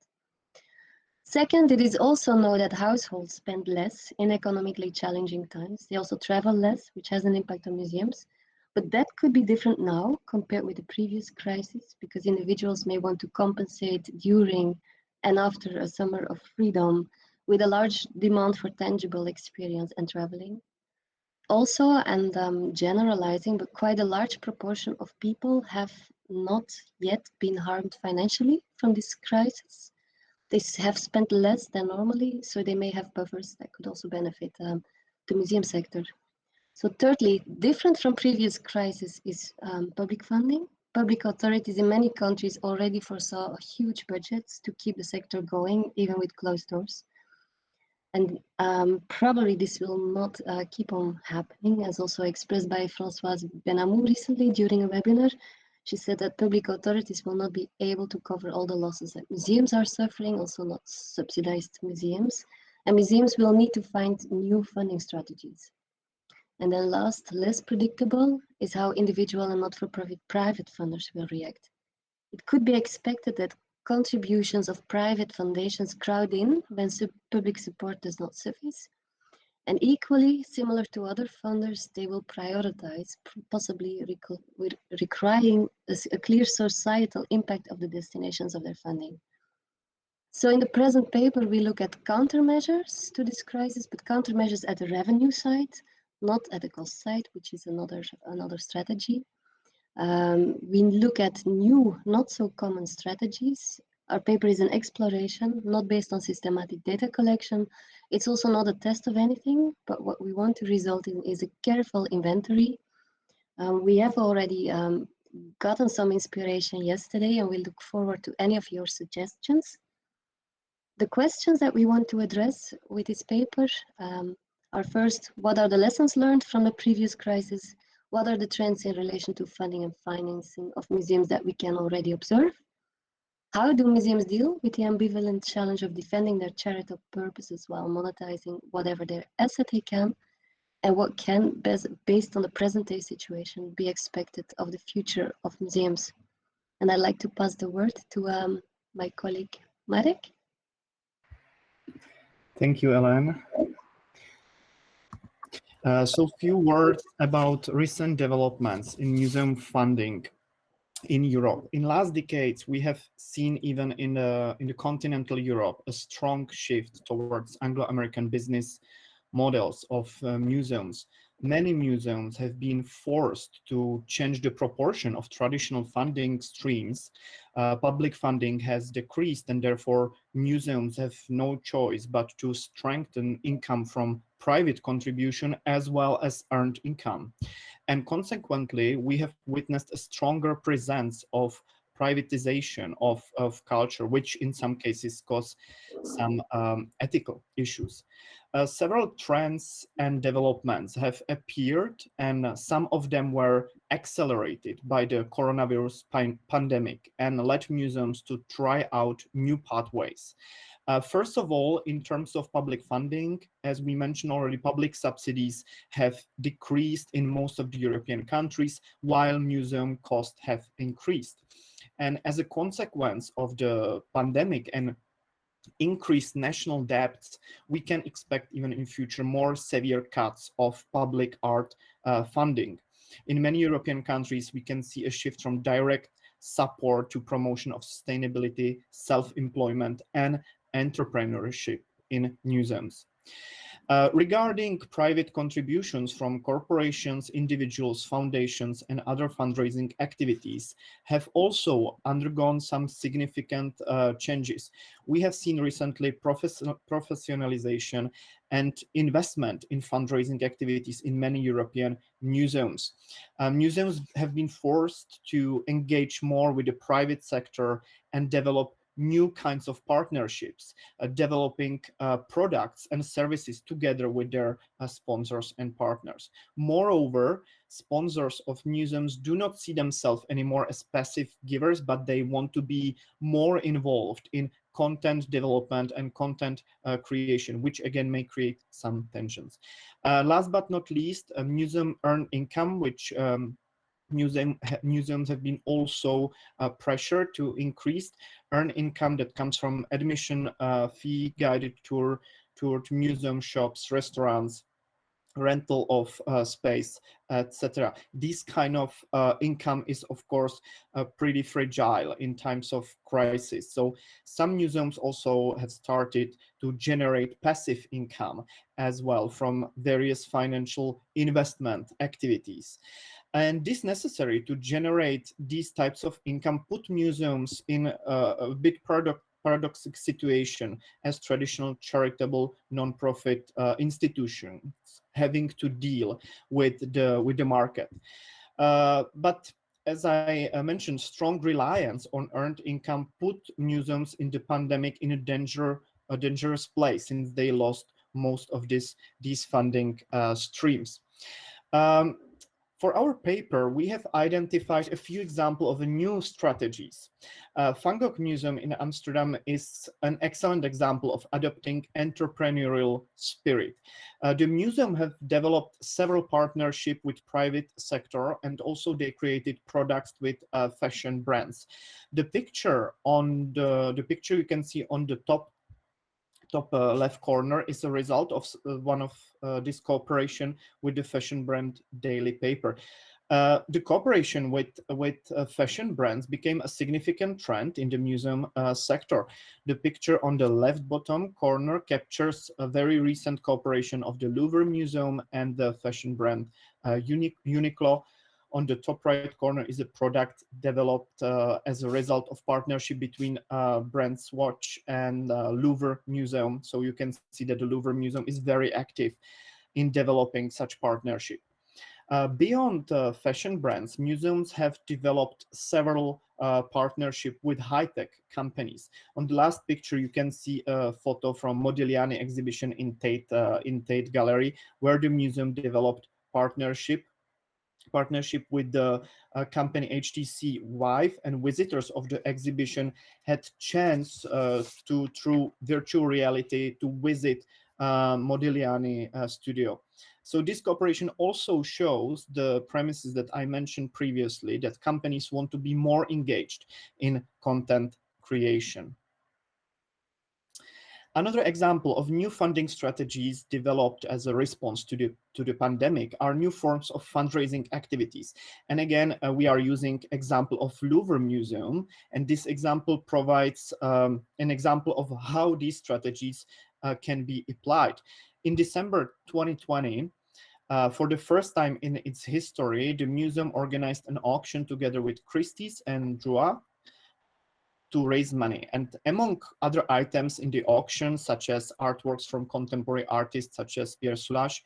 Second, it is also known that households spend less in economically challenging times. They also travel less, which has an impact on museums. But that could be different now compared with the previous crisis, because individuals may want to compensate during and after a summer of freedom with a large demand for tangible experience and traveling. Also, and generalizing, but quite a large proportion of people have not yet been harmed financially from this crisis. They have spent less than normally, so they may have buffers that could also benefit the museum sector. So thirdly, different from previous crises is public funding. Public authorities in many countries already foresaw huge budgets to keep the sector going, even with closed doors. And probably this will not keep on happening, as also expressed by Françoise Benamou recently during a webinar. She said that public authorities will not be able to cover all the losses that museums are suffering, also not subsidized museums. And museums will need to find new funding strategies. And then last, less predictable, is how individual and not-for-profit private funders will react. It could be expected that contributions of private foundations crowd in when public support does not suffice. And equally, similar to other funders, they will prioritize, possibly requiring a clear societal impact of the destinations of their funding. So in the present paper, we look at countermeasures to this crisis, but countermeasures at the revenue side, not at the cost side, which is another strategy. We look at new, not so common strategies. Our paper is an exploration, not based on systematic data collection. It's also not a test of anything, but what we want to result in is a careful inventory. We have already gotten some inspiration yesterday, and we look forward to any of your suggestions. The questions that we want to address with this paper are first, what are the lessons learned from the previous crisis? What are the trends in relation to funding and financing of museums that we can already observe? How do museums deal with the ambivalent challenge of defending their charitable purposes while monetizing whatever their asset they can? And what can, based on the present day situation, be expected of the future of museums? And I'd like to pass the word to my colleague, Marek. Thank you, Ellen. So few words about recent developments in museum funding in Europe. In last decades, we have seen even in the continental Europe a strong shift towards Anglo-American business models of museums. Many museums have been forced to change the proportion of traditional funding streams. Public funding has decreased, and therefore museums have no choice but to strengthen income from private contribution as well as earned income. And consequently, we have witnessed a stronger presence of privatization of culture, which in some cases cause some ethical issues. Several trends and developments have appeared, and some of them were accelerated by the coronavirus pandemic and led museums to try out new pathways. First of all, in terms of public funding, as we mentioned already, public subsidies have decreased in most of the European countries, while museum costs have increased. And as a consequence of the pandemic and increased national debts, we can expect even in future more severe cuts of public art funding. In many European countries, we can see a shift from direct support to promotion of sustainability, self-employment, and entrepreneurship in museums. Regarding private contributions from corporations, individuals, foundations, and other fundraising activities have also undergone some significant changes. We have seen recently professionalization and investment in fundraising activities in many European museums. Museums have been forced to engage more with the private sector and develop new kinds of partnerships, developing products and services together with their sponsors and partners. Moreover, sponsors of museums do not see themselves anymore as passive givers, but they want to be more involved in content development and content creation, which again may create some tensions. Last but not least, museum earned income, which museums have been also pressured to increase earned income that comes from admission fee, guided tour to museum shops, restaurants, rental of space, etc. This kind of income is, of course, pretty fragile in times of crisis. So some museums also have started to generate passive income as well from various financial investment activities. And this necessary to generate these types of income put museums in a bit paradoxical situation as traditional charitable non-profit institutions having to deal with the market. But as I mentioned, strong reliance on earned income put museums in the pandemic in a dangerous place, since they lost most of these funding streams. For our paper, we have identified a few examples of new strategies. Van Gogh Museum in Amsterdam is an excellent example of adopting entrepreneurial spirit. The museum have developed several partnerships with private sector, and also they created products with fashion brands. The picture you can see on the top left corner is a result of one of this cooperation with the fashion brand Daily Paper. The cooperation with fashion brands became a significant trend in the museum sector. The picture on the left bottom corner captures a very recent cooperation of the Louvre Museum and the fashion brand Uniqlo. On the top right corner is a product developed as a result of partnership between brand Swatch and Louvre Museum. So you can see that the Louvre Museum is very active in developing such partnership. Beyond fashion brands, museums have developed several partnerships with high-tech companies. On the last picture, you can see a photo from Modigliani exhibition in Tate Gallery, where the museum developed partnership with the company HTC Vive, and visitors of the exhibition had chance through virtual reality to visit Modigliani studio. So this cooperation also shows the premises that I mentioned previously, that companies want to be more engaged in content creation. Another example of new funding strategies developed as a response to the pandemic are new forms of fundraising activities. And again, we are using example of Louvre Museum, and this example provides an example of how these strategies can be applied. In December 2020, for the first time in its history, the museum organized an auction together with Christie's and Drouot to raise money. And among other items in the auction, such as artworks from contemporary artists such as Pierre Soulages,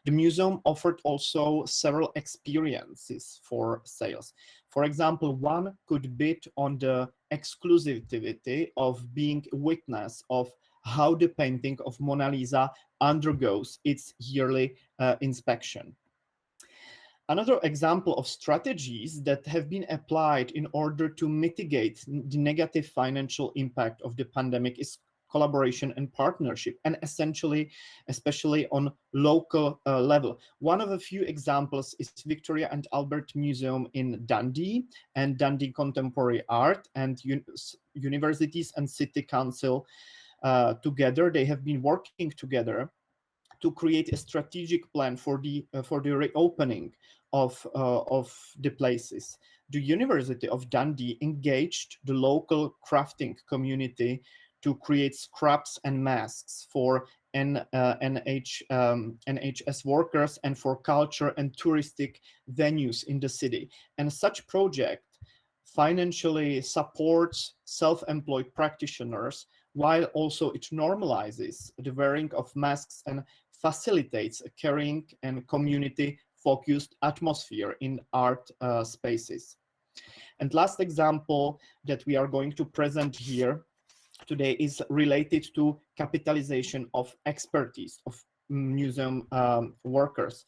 the museum offered also several experiences for sales. For example, one could bid on the exclusivity of being a witness of how the painting of Mona Lisa undergoes its yearly inspection. Another example of strategies that have been applied in order to mitigate the negative financial impact of the pandemic is collaboration and partnership, and especially on local level. One of a few examples is Victoria and Albert Museum in Dundee and Dundee Contemporary Art, and universities and city council together. They have been working together to create a strategic plan for the reopening of the places. The University of Dundee engaged the local crafting community to create scraps and masks for NHS workers and for culture and touristic venues in the city. And such project financially supports self-employed practitioners, while also it normalizes the wearing of masks and facilitates a caring and community-focused atmosphere in art spaces. And last example that we are going to present here today is related to capitalization of expertise of museum workers.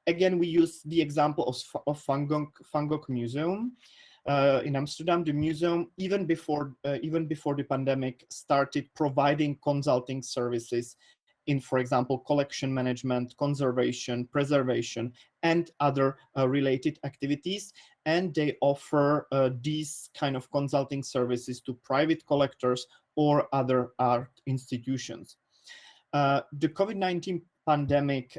Again, we use the example of Van Gogh Museum in Amsterdam. The museum, even before the pandemic, started providing consulting services in, for example, collection management, conservation, preservation, and other related activities. And they offer these kind of consulting services to private collectors or other art institutions. The COVID-19 pandemic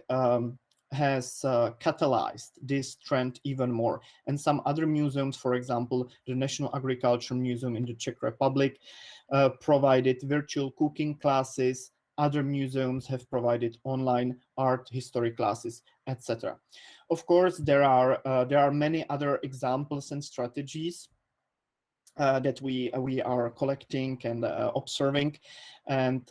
has catalyzed this trend even more. And some other museums, for example, the National Agriculture Museum in the Czech Republic, provided virtual cooking classes. Other museums have provided online art history classes, etc. Of course, there are many other examples and strategies that we are collecting and observing, and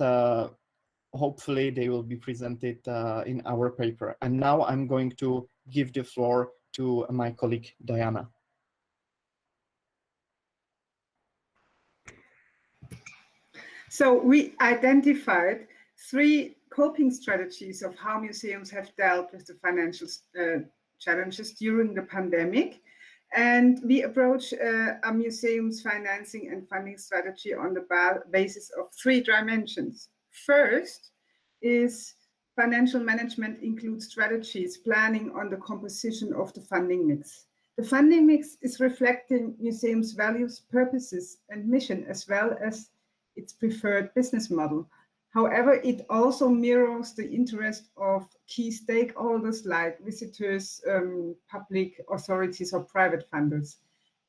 hopefully they will be presented in our paper. And now I'm going to give the floor to my colleague Diana. So we identified 3 coping strategies of how museums have dealt with the financial challenges during the pandemic. And we approach a museum's financing and funding strategy on the basis of 3 dimensions. First is financial management includes strategies planning on the composition of the funding mix. The funding mix is reflecting museums' values, purposes, and mission, as well as its preferred business model. However, it also mirrors the interest of key stakeholders like visitors, public authorities, or private funders.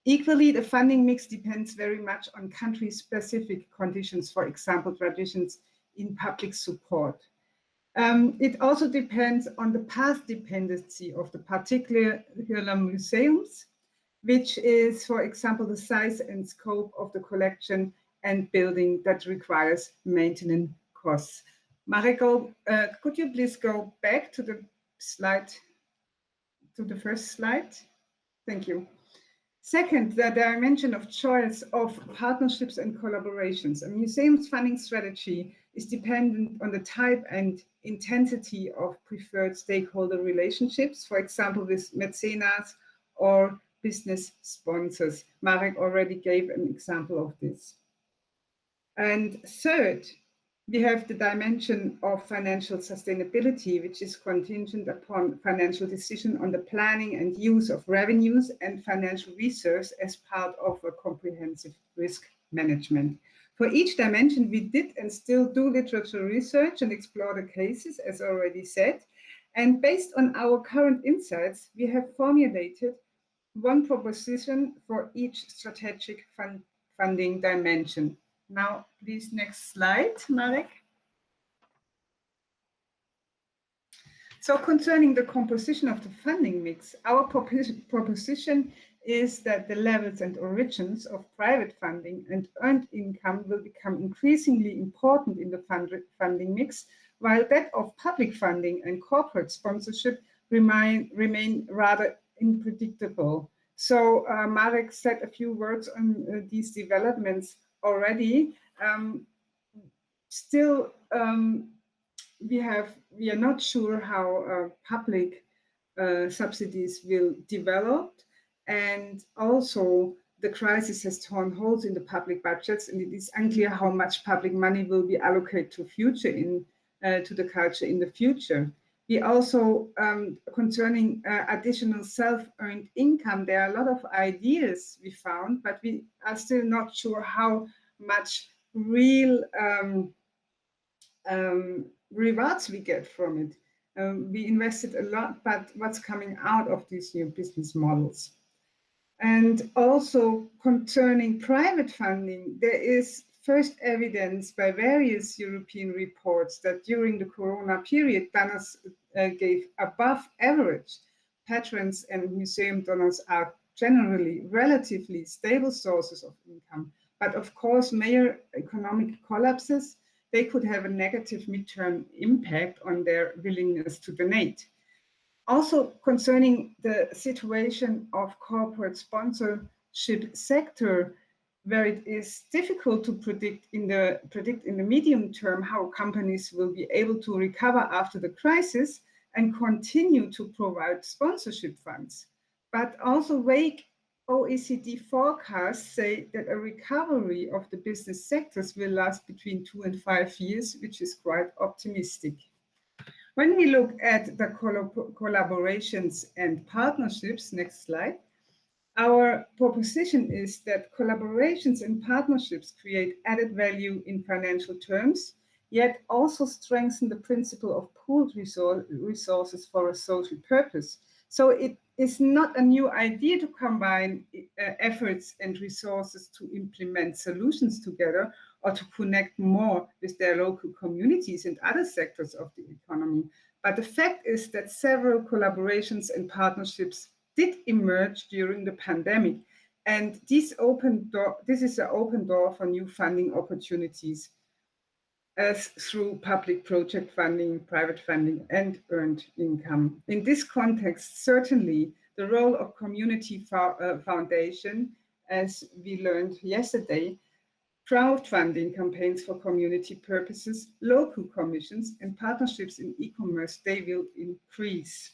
Equally, the funding mix depends very much on country-specific conditions, for example, traditions in public support. It also depends on the path dependency of the particular museums, which is, for example, the size and scope of the collection and building that requires maintenance costs. Marek, could you please go back to the slide to the first slide. Thank you. Second, the dimension of choice of partnerships and collaborations. A museum's funding strategy is dependent on the type and intensity of preferred stakeholder relationships, for example, with mecenas or business sponsors. Marek already gave an example of this. And third, we have the dimension of financial sustainability, which is contingent upon financial decision on the planning and use of revenues and financial reserves as part of a comprehensive risk management. For each dimension, we did and still do literature research and explore the cases, as already said. And based on our current insights, we have formulated one proposition for each strategic funding dimension. Now, please, next slide, Marek. So concerning the composition of the funding mix, our proposition is that the levels and origins of private funding and earned income will become increasingly important in the funding mix, while that of public funding and corporate sponsorship remain rather unpredictable. So Marek said a few words on these developments already. Still, we are not sure how public subsidies will develop, and also the crisis has torn holes in the public budgets, and it is unclear how much public money will be allocated to to the culture in the future. We also, concerning additional self-earned income, there are a lot of ideas we found, but we are still not sure how much real rewards we get from it. We invested a lot, but what's coming out of these new business models? And also concerning private funding, there is first evidence by various European reports that during the Corona period, donors gave above average. Patrons and museum donors are generally relatively stable sources of income. But of course, major economic collapses, they could have a negative midterm impact on their willingness to donate. Also concerning the situation of corporate sponsorship sector, where it is difficult to predict in the medium term how companies will be able to recover after the crisis and continue to provide sponsorship funds. But also vague OECD forecasts say that a recovery of the business sectors will last between 2 and 5 years, which is quite optimistic. When we look at the collaborations and partnerships, next slide, our proposition is that collaborations and partnerships create added value in financial terms, yet also strengthen the principle of pooled resources for a social purpose. So it is not a new idea to combine efforts and resources to implement solutions together or to connect more with their local communities and other sectors of the economy. But the fact is that several collaborations and partnerships did emerge during the pandemic, and this is an open door for new funding opportunities as through public project funding, private funding, and earned income. In this context, certainly the role of community foundation, as we learned yesterday, crowdfunding campaigns for community purposes, local commissions, and partnerships in e-commerce, they will increase.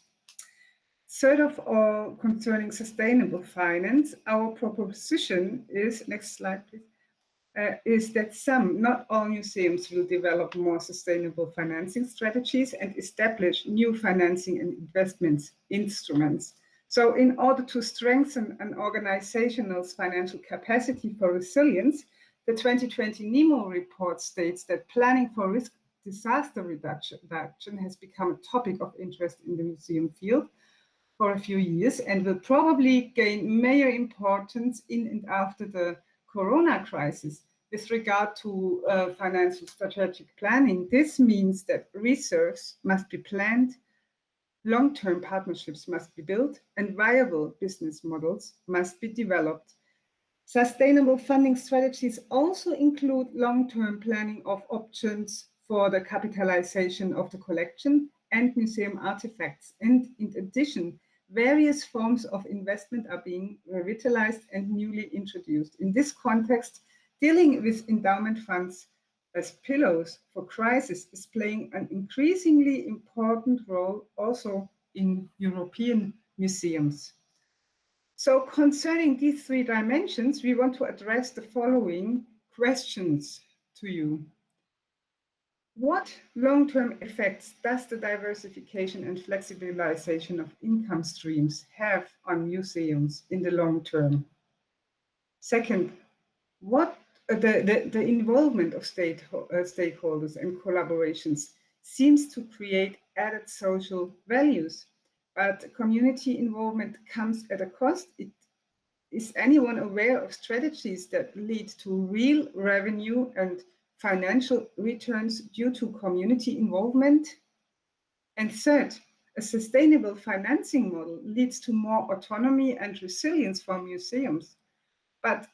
Third of all, concerning sustainable finance, our proposition is, next slide please, is that not all museums will develop more sustainable financing strategies and establish new financing and investments instruments. So in order to strengthen an organization's financial capacity for resilience, the 2020 NEMO report states that planning for risk disaster reduction has become a topic of interest in the museum field for a few years and will probably gain major importance in and after the Corona crisis. With regard to financial strategic planning, this means that reserves must be planned, long-term partnerships must be built, and viable business models must be developed. Sustainable funding strategies also include long-term planning of options for the capitalization of the collection and museum artifacts. And in addition, various forms of investment are being revitalized and newly introduced. In this context, dealing with endowment funds as pillows for crisis is playing an increasingly important role also in European museums. So concerning these three dimensions, we want to address the following questions to you. What long-term effects does the diversification and flexibilization of income streams have on museums in the long term? Second, what the involvement of stakeholders and collaborations seems to create added social values, but community involvement comes at a cost. Is anyone aware of strategies that lead to real revenue and financial returns due to community involvement? And third, a sustainable financing model leads to more autonomy and resilience for museums. But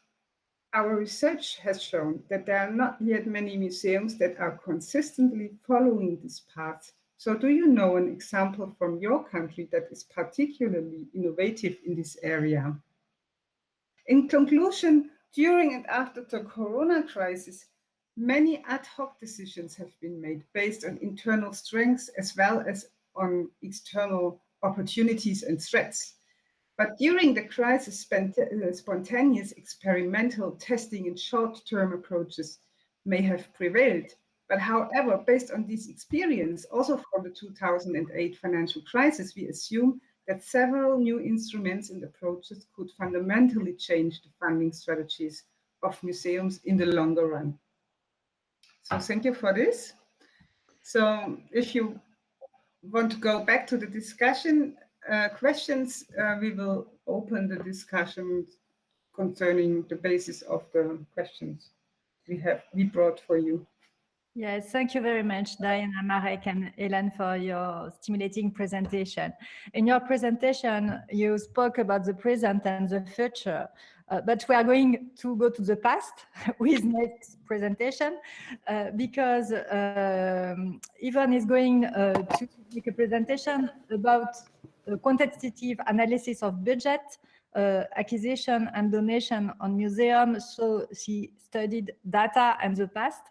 our research has shown that there are not yet many museums that are consistently following this path. So do you know an example from your country that is particularly innovative in this area? In conclusion, during and after the Corona crisis, many ad hoc decisions have been made based on internal strengths as well as on external opportunities and threats. But during the crisis, spontaneous experimental testing and short-term approaches may have prevailed. But however, based on this experience, also from the 2008 financial crisis, we assume that several new instruments and approaches could fundamentally change the funding strategies of museums in the longer run. So thank you for this. So if you want to go back to the discussion questions, we will open the discussion concerning the basis of the questions we brought for you. Yes, thank you very much, Diana, Marek, and Hélène, for your stimulating presentation. In your presentation, you spoke about the present and the future, but we are going to go to the past with next presentation because Yvonne is going to make a presentation about a quantitative analysis of budget, acquisition and donation on museums. So she studied data and the past.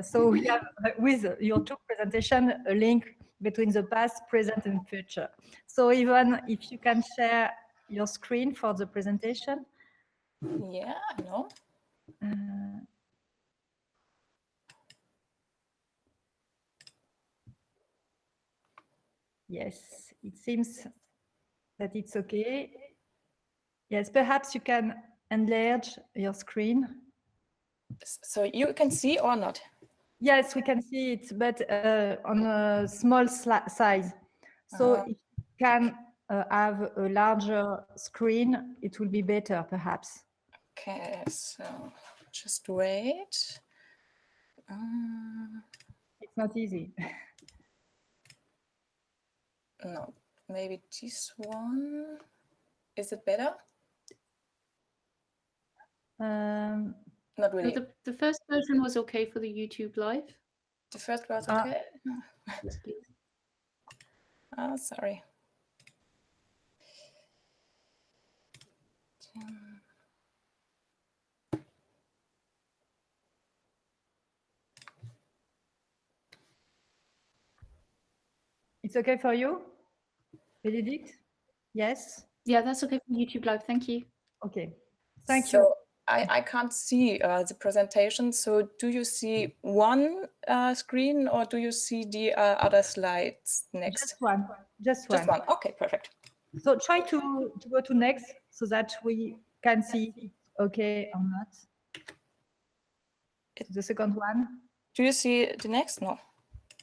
So we have, with your two presentations, a link between the past, present, and future. So Yvonne, if you can share your screen for the presentation. Yeah, I know. Yes, it seems that it's okay. Yes, perhaps you can enlarge your screen. So you can see or not? Yes, we can see it, but on a small size. So if you can have a larger screen, it will be better, perhaps. Okay, so just wait. It's not easy. No, maybe this one. Is it better? Not really. The first version was okay for the YouTube live. The first was okay? Yes, please. Oh, sorry. It's okay for you, Benedict? Yes? Yeah, that's okay for YouTube live. Thank you. Okay. Thank you. I can't see the presentation. So do you see one screen or do you see the other slides next? Just one. Just one. Just one. Okay, perfect. So try to go to next so that we can see if it's okay or not. It's the second one. Do you see the next? No.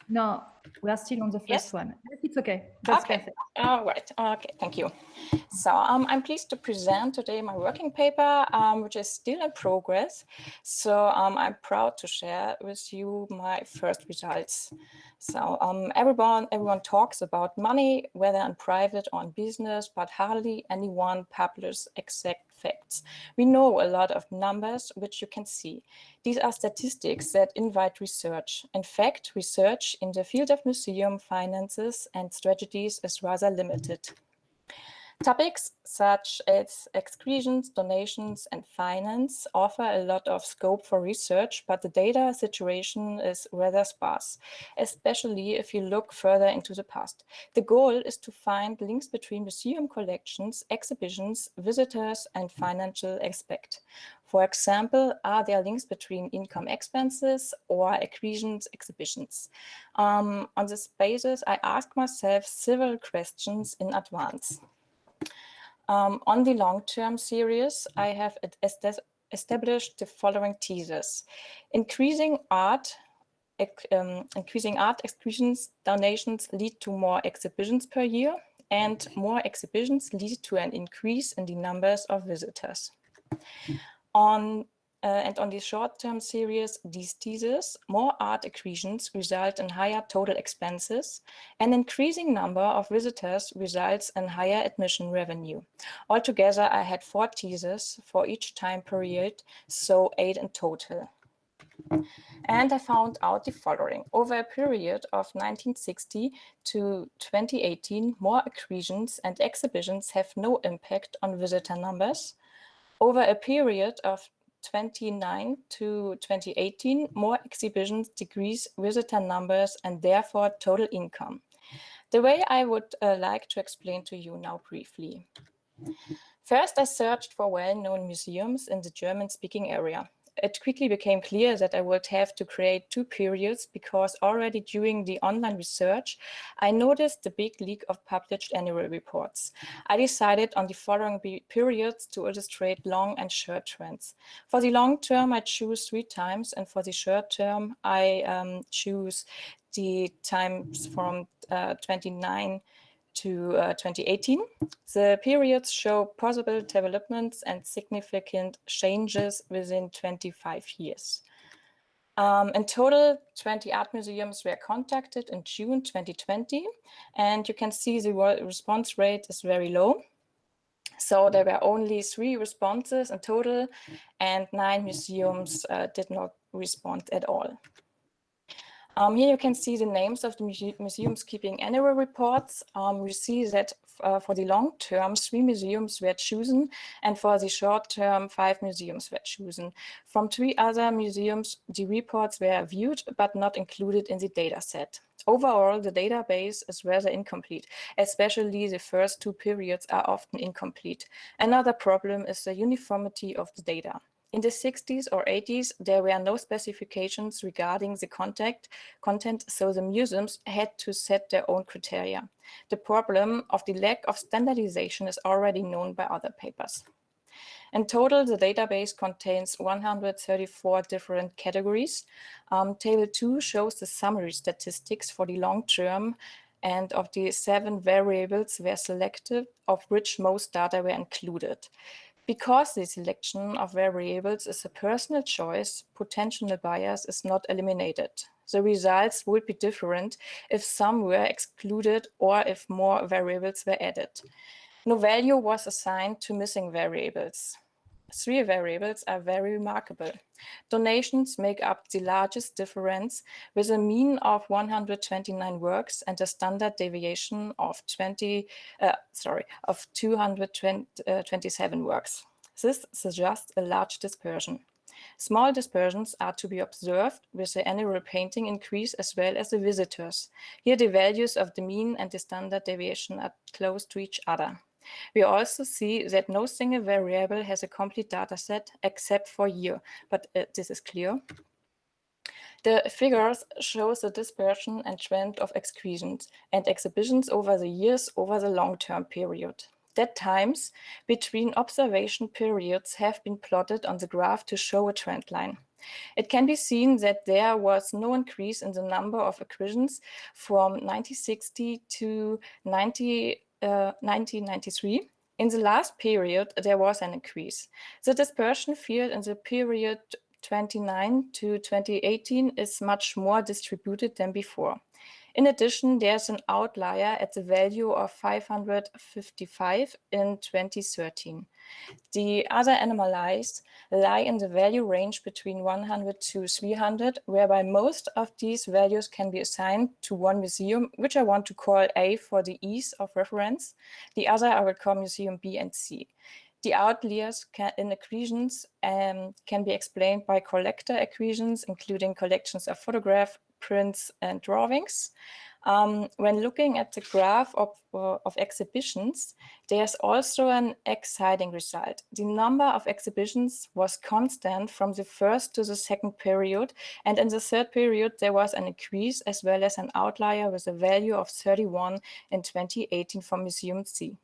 No, we are still on the first one. Yes, it's okay. That's perfect. All right. Okay, thank you. So I'm pleased to present today my working paper, which is still in progress. So I'm proud to share with you my first results. So everyone talks about money, whether in private or in business, but hardly anyone publishes exact facts. We know a lot of numbers, which you can see. These are statistics that invite research. In fact, research in the field of museum finances and strategies is rather limited. Topics such as excretions, donations, and finance offer a lot of scope for research, but the data situation is rather sparse, especially if you look further into the past. The goal is to find links between museum collections, exhibitions, visitors, and financial aspect. For example, are there links between income expenses or accretions exhibitions? On this basis, I asked myself several questions in advance. On the long-term series, I have established the following thesis. Increasing art excretions donations lead to more exhibitions per year, and more exhibitions lead to an increase in the numbers of visitors. And on the short-term series, these theses, more art accretions result in higher total expenses. An increasing number of visitors results in higher admission revenue. Altogether, I had 4 theses for each time period, so 8 in total. And I found out the following. Over a period of 1960 to 2018, more accretions and exhibitions have no impact on visitor numbers. Over a period of 2009 to 2018, more exhibitions decrease visitor numbers and therefore total income. The way I would like to explain to you now briefly. First, I searched for well-known museums in the German-speaking area. It quickly became clear that I would have to create 2 periods because already during the online research, I noticed the big leak of published annual reports. I decided on the following periods to illustrate long and short trends. For the long term, I choose 3 times, and for the short term, I choose the times from 29 to 2018. The periods show possible developments and significant changes within 25 years. In total, 20 art museums were contacted in June 2020, and you can see the response rate is very low. So there were only 3 responses in total, and 9 museums did not respond at all. Here you can see the names of the museums keeping annual reports. We see that for the long term, 3 museums were chosen, and for the short term, 5 museums were chosen. From 3 other museums, the reports were viewed but not included in the data set. Overall, the database is rather incomplete, especially the first 2 periods are often incomplete. Another problem is the uniformity of the data. In the 60s or 80s, there were no specifications regarding the content, so the museums had to set their own criteria. The problem of the lack of standardization is already known by other papers. In total, the database contains 134 different categories. Table 2 shows the summary statistics for the long term, and of the 7 variables were selected, of which most data were included. Because the selection of variables is a personal choice, potential bias is not eliminated. The results would be different if some were excluded or if more variables were added. No value was assigned to missing variables. 3 variables are very remarkable. Donations make up the largest difference with a mean of 129 works and a standard deviation of 227 works. This suggests a large dispersion. Small dispersions are to be observed with the annual painting increase as well as the visitors. Here the values of the mean and the standard deviation are close to each other. We also see that no single variable has a complete data set except for year, but this is clear. The figures show the dispersion and trend of excretions and exhibitions over the years over the long-term period. Dead times between observation periods have been plotted on the graph to show a trend line. It can be seen that there was no increase in the number of accretions from 1960 to 1993. In the last period, there was an increase. The dispersion field in the period 29 to 2018 is much more distributed than before. In addition, there's an outlier at the value of 555 in 2013. The other anomalies lie in the value range between 100 to 300, whereby most of these values can be assigned to one museum, which I want to call A for the ease of reference. The other I will call museum B and C. The outliers in accretions can be explained by collector accretions, including collections of photographs, prints, and drawings. When looking at the graph of exhibitions, there's also an exciting result. The number of exhibitions was constant from the first to the second period, and in the third period there was an increase as well as an outlier with a value of 31 in 2018 for Museum C.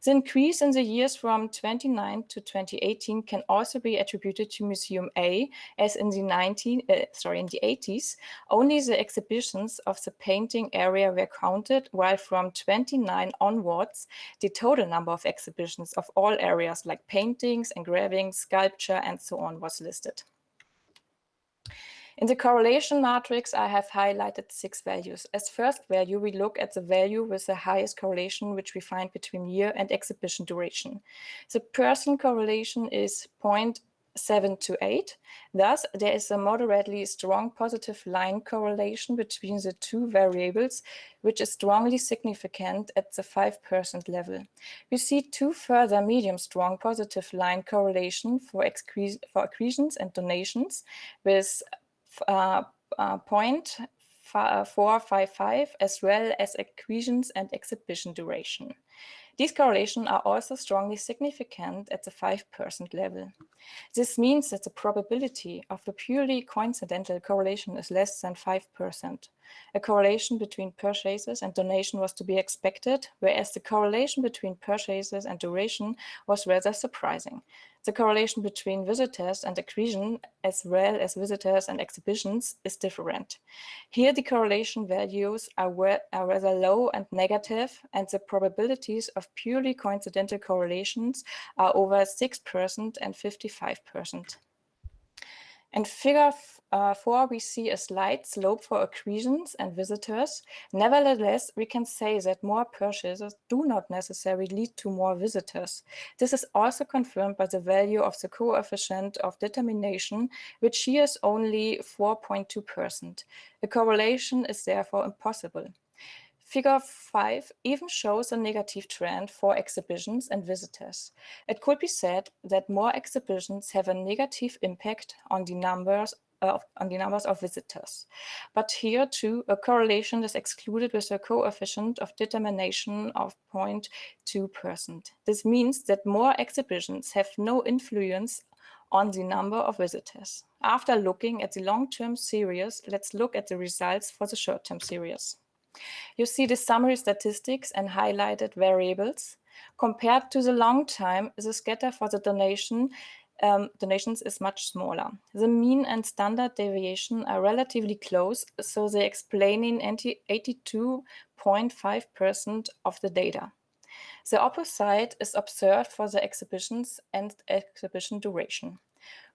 The increase in the years from 29 to 2018 can also be attributed to Museum A, as in the 80s, only the exhibitions of the painting area were counted, while from 29 onwards, the total number of exhibitions of all areas like paintings, engravings, sculpture, and so on was listed. In the correlation matrix, I have highlighted 6 values. As first value, we look at the value with the highest correlation, which we find between year and exhibition duration. The person correlation is 0.728. Thus, there is a moderately strong positive line correlation between the two variables, which is strongly significant at the 5% level. We see 2 further medium strong positive line correlation for accretions and donations with 0.455, as well as accretions and exhibition duration. These correlations are also strongly significant at the 5% level. This means that the probability of a purely coincidental correlation is less than 5%. A correlation between purchases and donation was to be expected, whereas the correlation between purchases and duration was rather surprising. The correlation between visitors and accretion, as well as visitors and exhibitions, is different. Here, the correlation values are rather low and negative, and the probabilities of purely coincidental correlations are over 6% and 55%. In figure 4, we see a slight slope for accretions and visitors. Nevertheless, we can say that more purchases do not necessarily lead to more visitors. This is also confirmed by the value of the coefficient of determination, which here is only 4.2%. The correlation is therefore impossible. Figure 5 even shows a negative trend for exhibitions and visitors. It could be said that more exhibitions have a negative impact on the numbers of visitors. But here too, a correlation is excluded with a coefficient of determination of 0.2%. This means that more exhibitions have no influence on the number of visitors. After looking at the long-term series, let's look at the results for the short-term series. You see the summary statistics and highlighted variables. Compared to the long time, the scatter for the donations is much smaller. The mean and standard deviation are relatively close, so they explain in 82.5% of the data. The opposite is observed for the exhibitions and exhibition duration.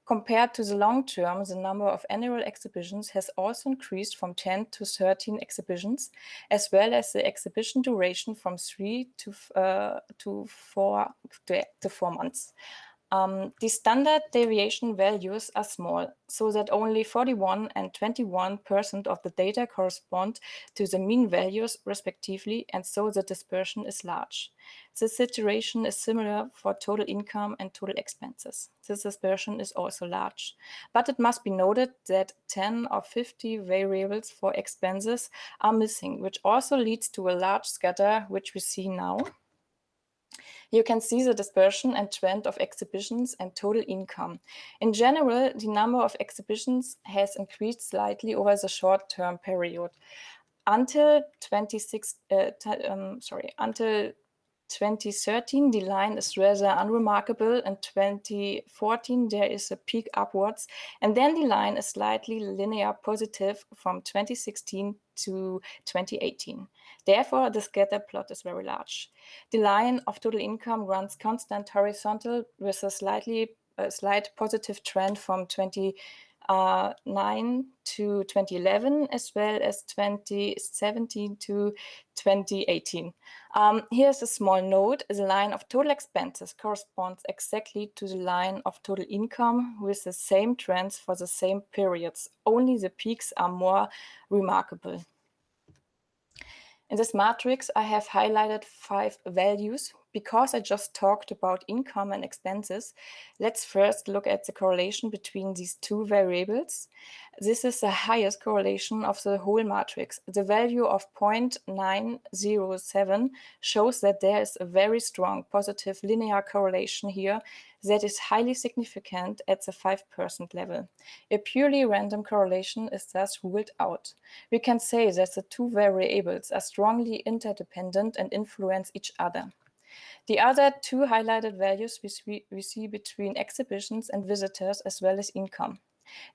Compared to the long term, the number of annual exhibitions has also increased from 10 to 13 exhibitions, as well as the exhibition duration from 3 to 4 months. The standard deviation values are small, so that only 41 and 21% of the data correspond to the mean values respectively, and so the dispersion is large. The situation is similar for total income and total expenses. This dispersion is also large. But it must be noted that 10 or 50 variables for expenses are missing, which also leads to a large scatter, which we see now. You can see the dispersion and trend of exhibitions and total income. In general, the number of exhibitions has increased slightly over the short-term period. Until 2013, the line is rather unremarkable. In 2014, there is a peak upwards, and then the line is slightly linear positive from 2016 to 2018. Therefore, the scatter plot is very large. The line of total income runs constant horizontal with a slight positive trend from 20 9 to 2011, as well as 2017 to 2018. Here's a small note. The line of total expenses corresponds exactly to the line of total income with the same trends for the same periods. Only the peaks are more remarkable. In this matrix, I have highlighted 5 values. Because I just talked about income and expenses, let's first look at the correlation between these 2 variables. This is the highest correlation of the whole matrix. The value of 0.907 shows that there is a very strong positive linear correlation here that is highly significant at the 5% level. A purely random correlation is thus ruled out. We can say that the 2 variables are strongly interdependent and influence each other. The other 2 highlighted values we see between exhibitions and visitors as well as income.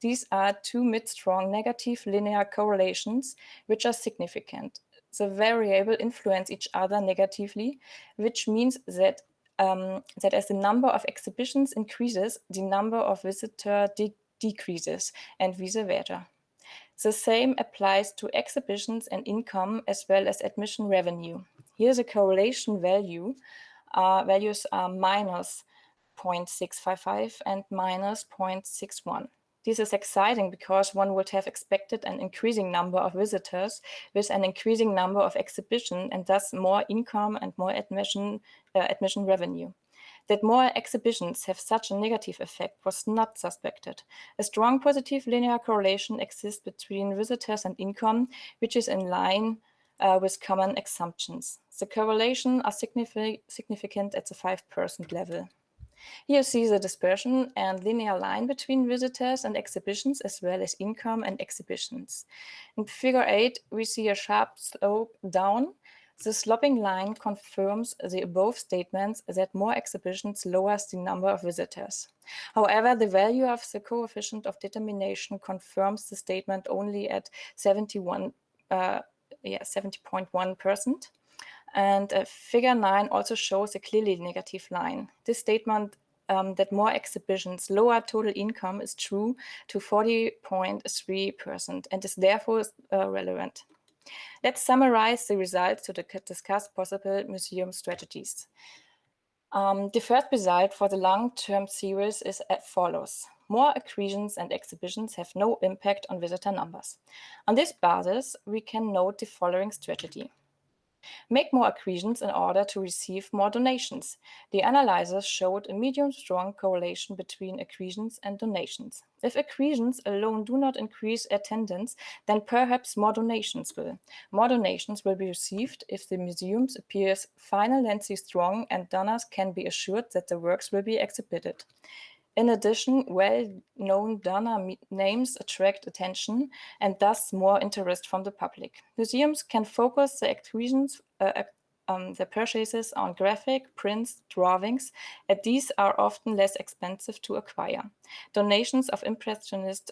These are 2 mid-strong negative linear correlations which are significant. The variables influence each other negatively, which means that as the number of exhibitions increases, the number of visitors decreases, and vice versa. The same applies to exhibitions and income as well as admission revenue. Here the correlation values are minus 0.655 and minus 0.61. This is exciting because one would have expected an increasing number of visitors with an increasing number of exhibitions and thus more income and more admission revenue. That more exhibitions have such a negative effect was not suspected. A strong positive linear correlation exists between visitors and income, which is in line with common assumptions. The correlation are significant at the 5% level. Here you see the dispersion and linear line between visitors and exhibitions as well as income and exhibitions. In figure 8, we see a sharp slope down. The sloping line confirms the above statements that more exhibitions lowers the number of visitors. However, the value of the coefficient of determination confirms the statement only at 70.1%. And figure 9 also shows a clearly negative line. This statement that more exhibitions lower total income is true to 40.3% and is therefore relevant. Let's summarize the results to discuss possible museum strategies. The first result for the long-term series is as follows. More accretions and exhibitions have no impact on visitor numbers. On this basis, we can note the following strategy. Make more accretions in order to receive more donations. The analyzers showed a medium-strong correlation between accretions and donations. If accretions alone do not increase attendance, then perhaps more donations will. More donations will be received if the museum appears financially strong and donors can be assured that the works will be exhibited. In addition, well-known donor names attract attention and thus more interest from the public. Museums can focus the accretions, the purchases on graphic, prints, drawings, and these are often less expensive to acquire. Donations of impressionist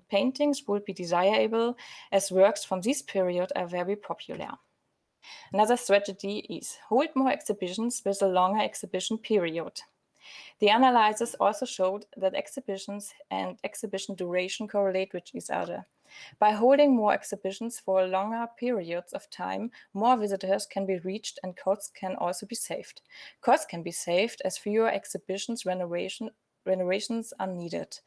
paintings will be desirable as works from this period are very popular. Another strategy is hold more exhibitions with a longer exhibition period. The analysis also showed that exhibitions and exhibition duration correlate with each other. By holding more exhibitions for longer periods of time, more visitors can be reached and costs can also be saved. Costs can be saved as fewer exhibitions renovations are needed.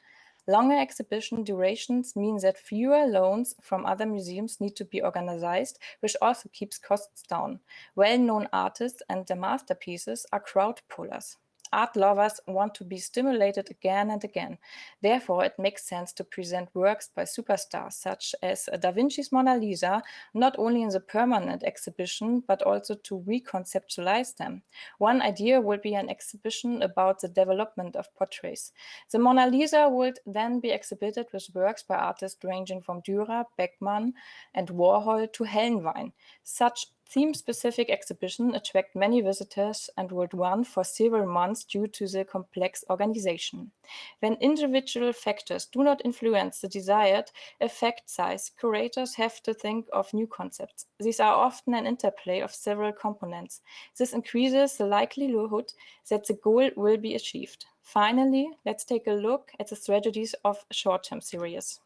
Longer exhibition durations mean that fewer loans from other museums need to be organized, which also keeps costs down. Well-known artists and their masterpieces are crowd pullers. Art lovers want to be stimulated again and again. Therefore, it makes sense to present works by superstars such as Da Vinci's Mona Lisa, not only in the permanent exhibition, but also to reconceptualize them. One idea would be an exhibition about the development of portraits. The Mona Lisa would then be exhibited with works by artists ranging from Dürer, Beckmann, and Warhol to Helnwein. Such theme-specific exhibitions attract many visitors and would run for several months due to the complex organization. When individual factors do not influence the desired effect size, curators have to think of new concepts. These are often an interplay of several components. This increases the likelihood that the goal will be achieved. Finally, let's take a look at the strategies of short-term series.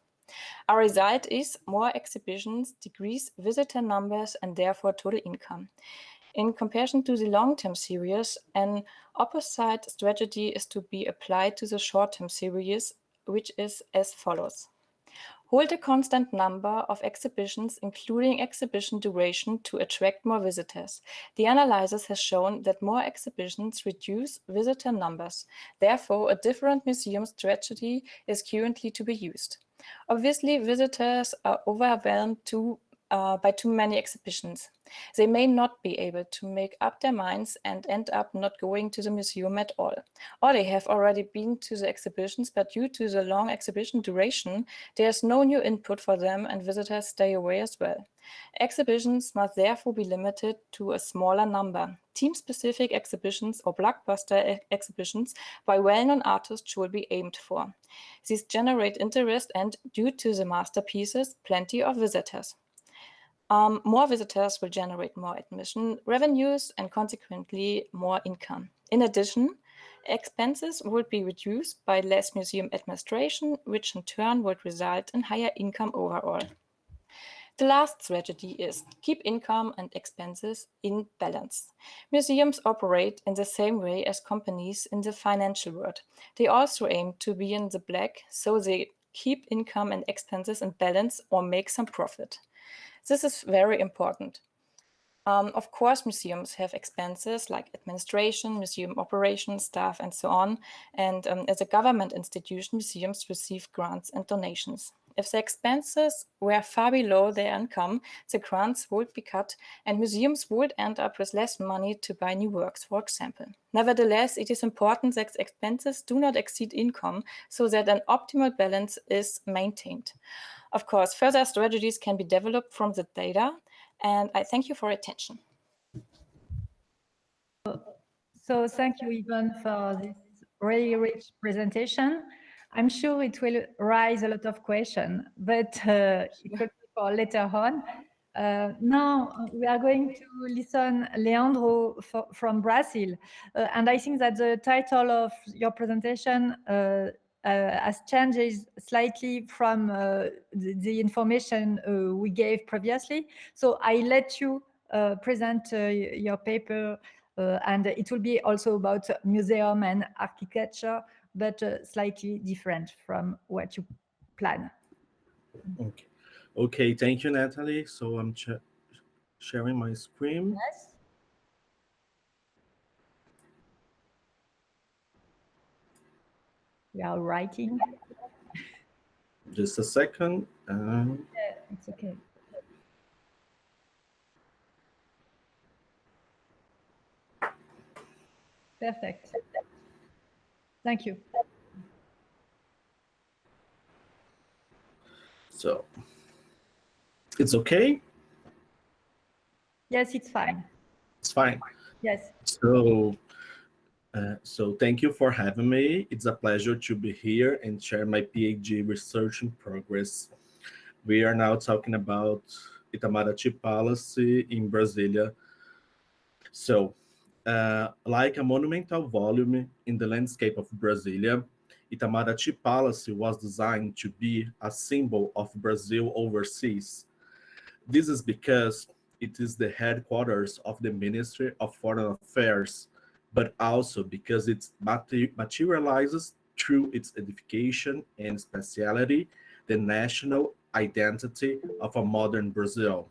Our result is more exhibitions decrease visitor numbers and therefore total income. In comparison to the long-term series, an opposite strategy is to be applied to the short-term series, which is as follows. Hold a constant number of exhibitions, including exhibition duration, to attract more visitors. The analysis has shown that more exhibitions reduce visitor numbers. Therefore, a different museum strategy is currently to be used. Obviously, visitors are overwhelmed by too many exhibitions. They may not be able to make up their minds and end up not going to the museum at all. Or they have already been to the exhibitions, but due to the long exhibition duration, there's no new input for them and visitors stay away as well. Exhibitions must therefore be limited to a smaller number. Team-specific exhibitions or blockbuster exhibitions by well-known artists should be aimed for. These generate interest and, due to the masterpieces, plenty of visitors. More visitors will generate more admission revenues and consequently more income. In addition, expenses would be reduced by less museum administration, which in turn would result in higher income overall. The last strategy is keep income and expenses in balance. Museums operate in the same way as companies in the financial world. They also aim to be in the black, so they keep income and expenses in balance or make some profit. This is very important. Of course, museums have expenses like administration, museum operations, staff, and so on. And as a government institution, museums receive grants and donations. If the expenses were far below their income, the grants would be cut and museums would end up with less money to buy new works, for example. Nevertheless, it is important that expenses do not exceed income so that an optimal balance is maintained. Of course, further strategies can be developed from the data, and I thank you for your attention. So thank you, Yvonne, for this really rich presentation. I'm sure it will raise a lot of questions, but it will be for later on. Now we are going to listen Leandro from Brazil, and I think that the title of your presentation has changed slightly from the information we gave previously. So I let you present your paper, and it will be also about museum and architecture, but slightly different from what you plan. Okay. Okay, thank you, Nathalie. So I'm sharing my screen. Yes. We are writing. Just a second. Yeah, it's okay. Perfect. Thank you. So it's okay? Yes, it's fine. It's fine. Yes. So thank you for having me. It's a pleasure to be here and share my PhD research in progress. We are now talking about Itamaraty Palace in Brasília. So, like a monumental volume in the landscape of Brasília, Itamaraty Palace was designed to be a symbol of Brazil overseas. This is because it is the headquarters of the Ministry of Foreign Affairs, but also because it materializes through its edification and speciality, the national identity of a modern Brazil.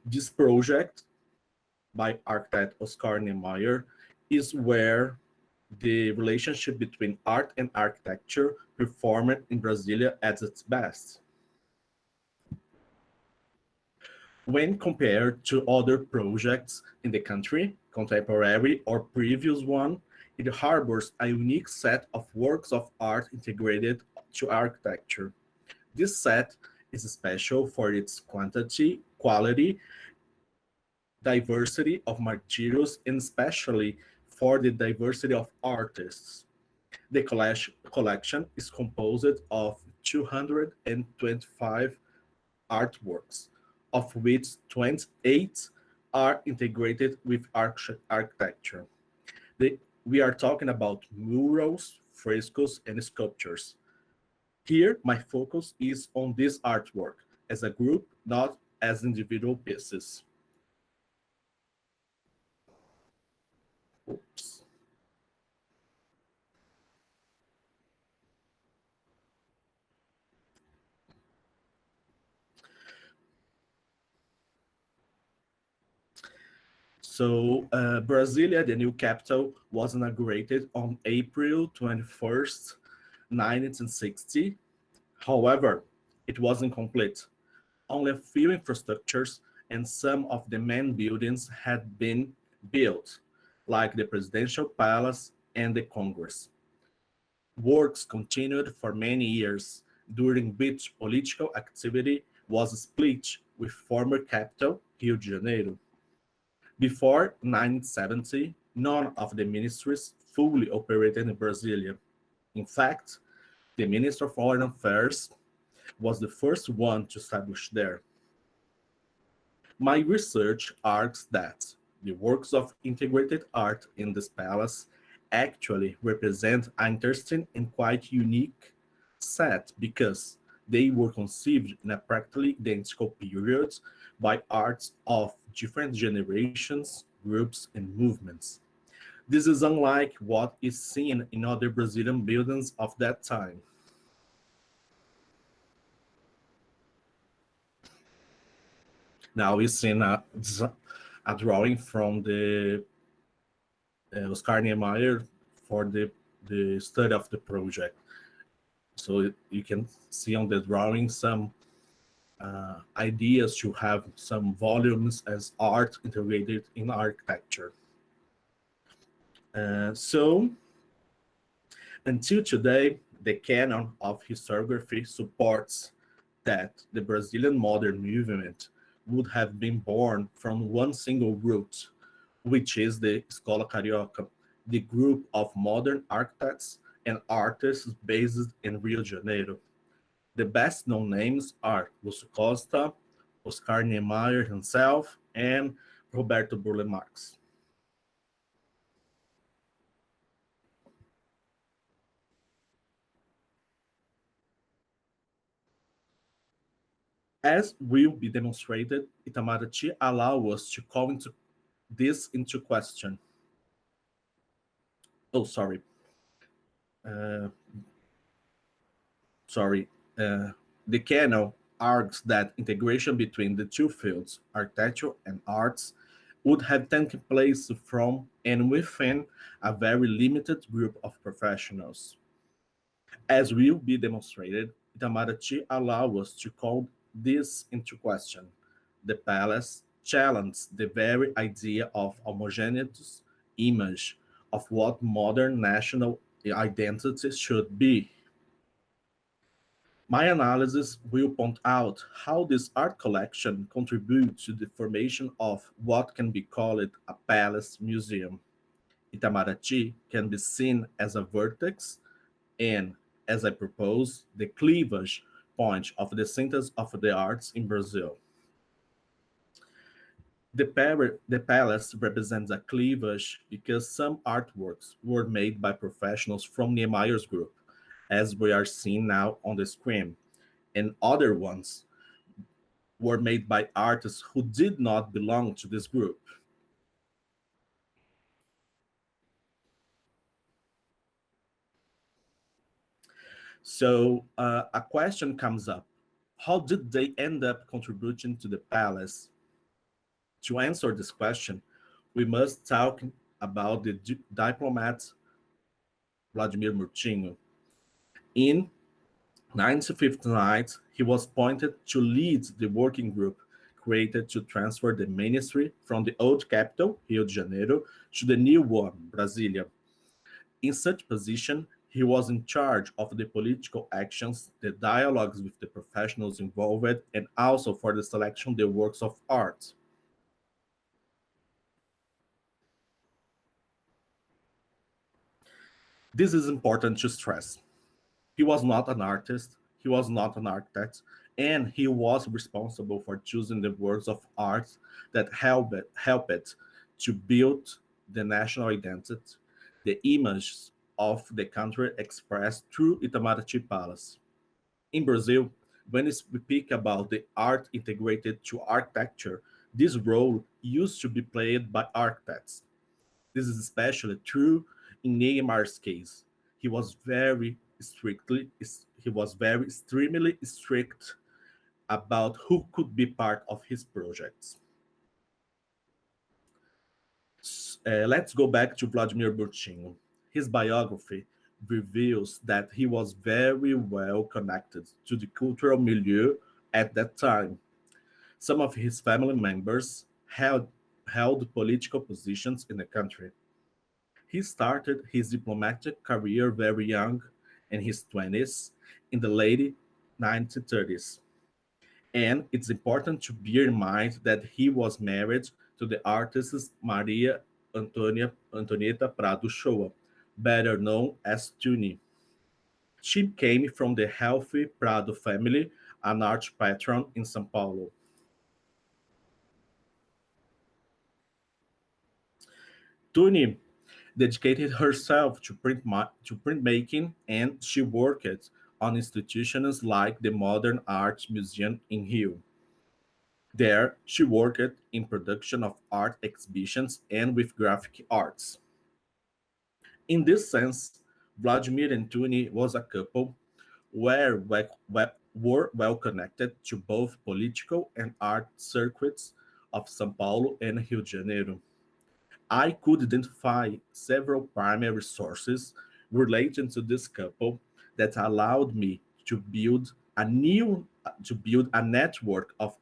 This project by architect Oscar Niemeyer is where the relationship between art and architecture performed in Brasília at its best. When compared to other projects in the country, contemporary or previous one, it harbors a unique set of works of art integrated to architecture. This set is special for its quantity quality, diversity of materials, and especially for the diversity of artists. The collection is composed of 225 artworks, of which 28 are integrated with architecture. We are talking about murals, frescoes, and sculptures. Here, my focus is on this artwork as a group, not as individual pieces. Oops. So Brasília, the new capital, was inaugurated on April 21st, 1960. However, it wasn't complete. Only a few infrastructures and some of the main buildings had been built, like the Presidential Palace and the Congress. Works continued for many years, during which political activity was split with former capital, Rio de Janeiro. Before 1970, none of the ministries fully operated in Brasília. In fact, the Minister of Foreign Affairs was the first one to establish there. My research argues that the works of integrated art in this palace actually represent an interesting and quite unique set because they were conceived in a practically identical period by arts of different generations, groups, and movements. This is unlike what is seen in other Brazilian buildings of that time. Now we've seen a drawing from the Oscar Niemeyer for the study of the project. So you can see on the drawing some ideas to have some volumes as art integrated in architecture. So until today, the canon of historiography supports that the Brazilian modern movement would have been born from one single root, which is the Escola Carioca, the group of modern architects and artists based in Rio de Janeiro. The best known names are Lúcio Costa, Oscar Niemeyer himself, and Roberto Burle Marx. As will be demonstrated, Itamaraty allows us to call this into question. Oh, sorry. The canon argues that integration between the two fields, architecture and arts, would have taken place from and within a very limited group of professionals. As will be demonstrated, Itamaraty allows us to call this into question. The palace challenged the very idea of homogeneous image of what modern national identity should be. My analysis will point out how this art collection contributes to the formation of what can be called a palace museum. Itamaraty can be seen as a vertex and, as I propose, the cleavage point of the synthesis of the arts in Brazil. The palace represents a cleavage because some artworks were made by professionals from Niemeyer's group, as we are seeing now on the screen, and other ones were made by artists who did not belong to this group. So a question comes up. How did they end up contributing to the palace? To answer this question, we must talk about the diplomat Wladimir Putin. In 1959, he was appointed to lead the working group created to transfer the ministry from the old capital, Rio de Janeiro, to the new one, Brasília. In such position, He was in charge of the political actions, the dialogues with the professionals involved, and also for the selection of the works of art. This is important to stress. He was not an artist, he was not an architect, and he was responsible for choosing the works of art that helped to build the national identity, the images of the country expressed through Itamaraty Palace. In Brazil, when we speak about the art integrated to architecture, this role used to be played by architects. This is especially true in Neymar's case. He was very extremely strict about who could be part of his projects. Let's go back to Wladimir Putin. His biography reveals that he was very well connected to the cultural milieu at that time. Some of his family members held political positions in the country. He started his diplomatic career very young, in his 20s, in the late 1930s. And it's important to bear in mind that he was married to the artist Maria Antonieta Prado Shoa, better known as Tuni. She came from the healthy Prado family, an art patron in São Paulo. Tuni dedicated herself to printmaking, and she worked on institutions like the Modern Art Museum in Rio. There, she worked in production of art exhibitions and with graphic arts. In this sense, Wladimir and Tuni was a couple were well connected to both political and art circuits of São Paulo and Rio de Janeiro. I could identify several primary sources relating to this couple that allowed me to build a network of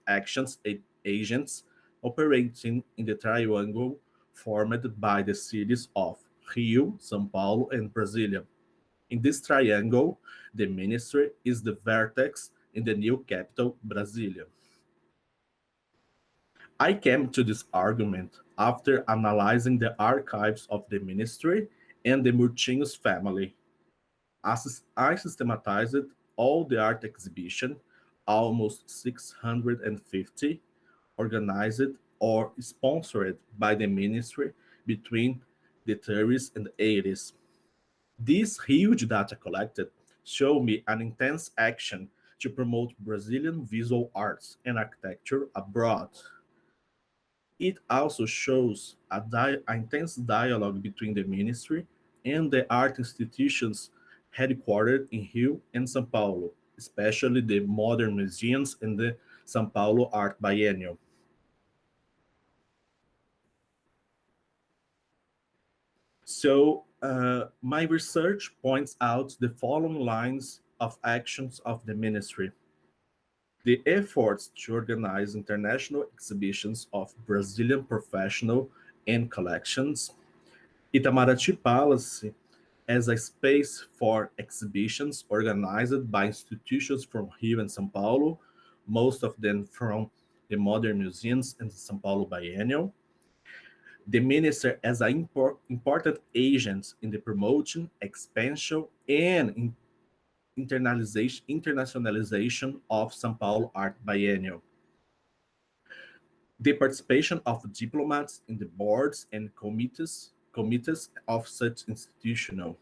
agents operating in the triangle formed by the cities of Rio, São Paulo, and Brasília. In this triangle, the ministry is the vertex in the new capital, Brasília. I came to this argument after analyzing the archives of the ministry and the Murtinhos family. I systematized all the art exhibition, almost 650, organized or sponsored by the ministry between the 30s and 80s. This huge data collected showed me an intense action to promote Brazilian visual arts and architecture abroad. It also shows an intense dialogue between the ministry and the art institutions headquartered in Rio and São Paulo, especially the modern museums and the São Paulo Art Biennial. So my research points out the following lines of actions of the ministry. The efforts to organize international exhibitions of Brazilian professional and collections, Itamaraty Palace as a space for exhibitions organized by institutions from Rio and São Paulo, most of them from the modern museums and the São Paulo Biennial. The minister as an important agent in the promotion, expansion, and internationalization of São Paulo Art Biennial. The participation of diplomats in the boards and committees of such institutional.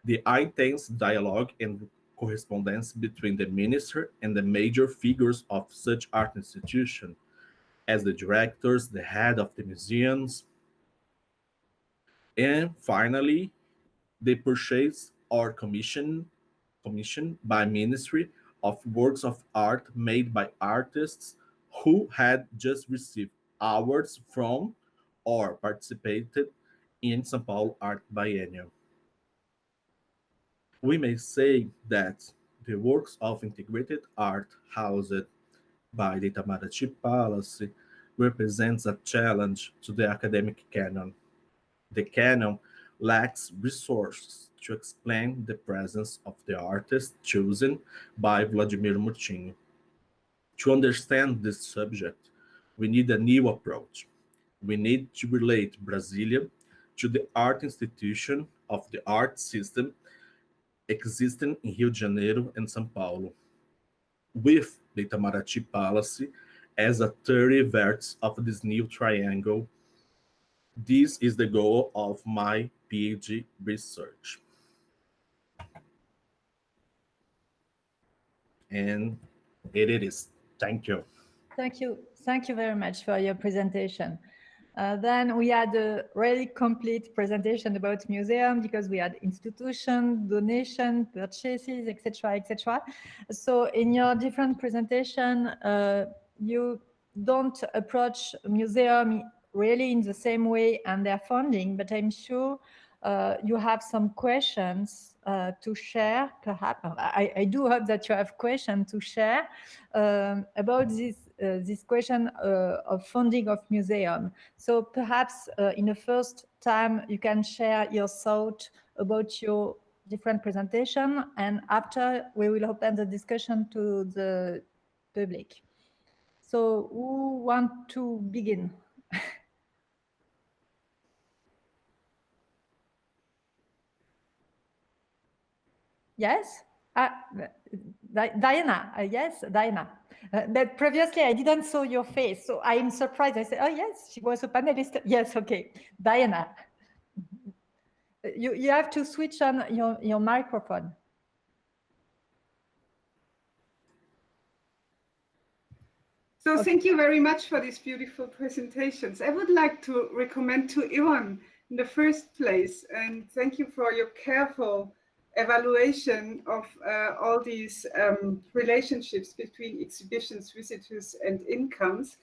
The intense dialogue and correspondence between the minister and the major figures of such art institution, as the directors, the head of the museums. And finally, the purchase or commission by ministry of works of art made by artists who had just received awards from or participated in São Paulo Art Biennial. We may say that the works of integrated art housed by the Itamaraty Palace represents a challenge to the academic canon. The canon lacks resources to explain the presence of the artist chosen by Wladimir Putin. To understand this subject, we need a new approach. We need to relate Brasília to the art institution of the art system existing in Rio de Janeiro and São Paulo, with the Itamaraty Palace as a 30 vertex of this new triangle. This is the goal of my PhD research. And it is. Thank you. Thank you. Thank you very much for your presentation. Then we had a really complete presentation about museum because we had institution, donation, purchases, etc., etc. So in your different presentation, you don't approach museum really in the same way and their funding, but I'm sure you have some questions to share, perhaps. I do hope that you have questions to share about this question of funding of museum. So perhaps in the first time you can share your thought about your different presentation, and after we will open the discussion to the public. So who want to begin? Yes, Diana. Yes, Diana. But previously I didn't saw your face, so I am surprised. I said, "Oh yes, she was a panelist." Yes, okay, Diana. You have to switch on your microphone. So thank you very much for these beautiful presentations. I would like to recommend to Yvonne in the first place, and thank you for your careful evaluation of all these relationships between exhibitions, visitors, and incomes.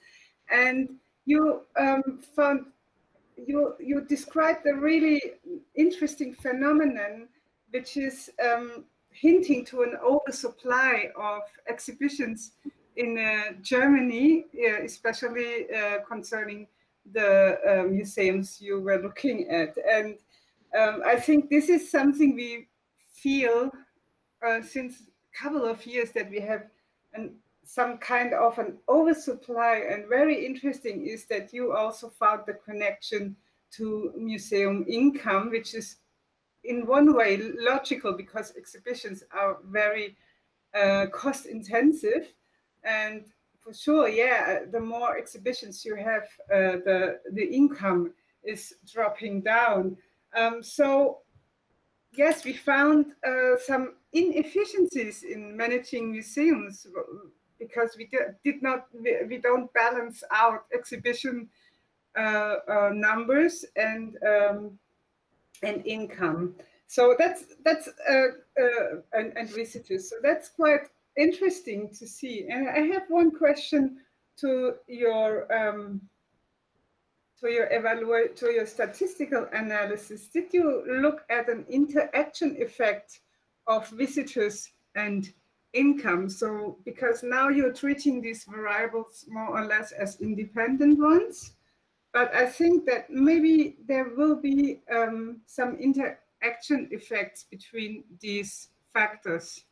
And you you described a really interesting phenomenon, which is hinting to an oversupply of exhibitions in Germany, especially concerning the museums you were looking at. And I think this is something we feel since a couple of years, that we have some kind of an oversupply. And very interesting is that you also found the connection to museum income, which is in one way logical because exhibitions are very cost intensive. And for sure, yeah, the more exhibitions you have, the income is dropping down. So yes, we found some inefficiencies in managing museums because we don't balance out exhibition numbers and income. So that's and visitors. So that's quite interesting to see. And I have one question to your statistical analysis. Did you look at an interaction effect of visitors and income? So because now you're treating these variables more or less as independent ones, but I think that maybe there will be some interaction effects between these factors.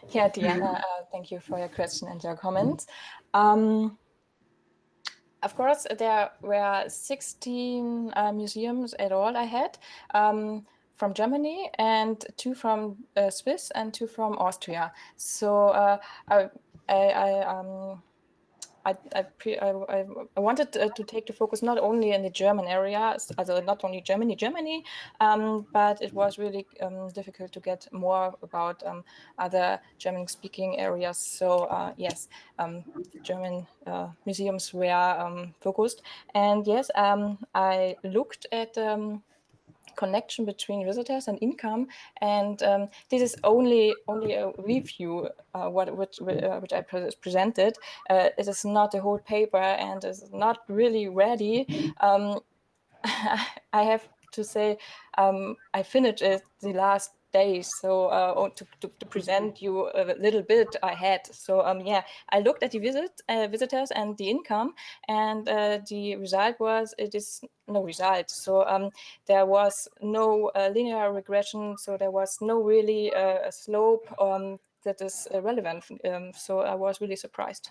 Yeah, Diana, thank you for your question and your comments. Of course, there were 16 museums at all I had from Germany, and 2 from Swiss and 2 from Austria. So I wanted to take the focus not only in the German area, also not only Germany, but it was really difficult to get more about other German-speaking areas. So yes, German museums were focused, and yes, I looked at connection between visitors and income, and this is only a review which I presented. It is not a whole paper and is not really ready. I have to say I finished it the last days, so to present you a little bit I had. So yeah, I looked at the visitors and the income, and the result was it is no result. So there was no linear regression, so there was no really a slope that is relevant. So I was really surprised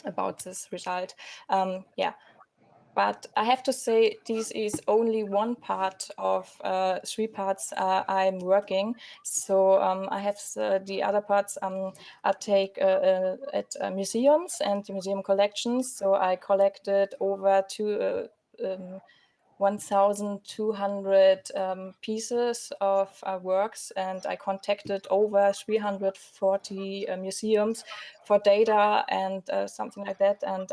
about this result. Yeah. But I have to say, this is only one part of 3 parts I'm working. So I have the other parts I take at museums and the museum collections. So I collected over 1,200 pieces of works, and I contacted over 340 museums for data and something like that. And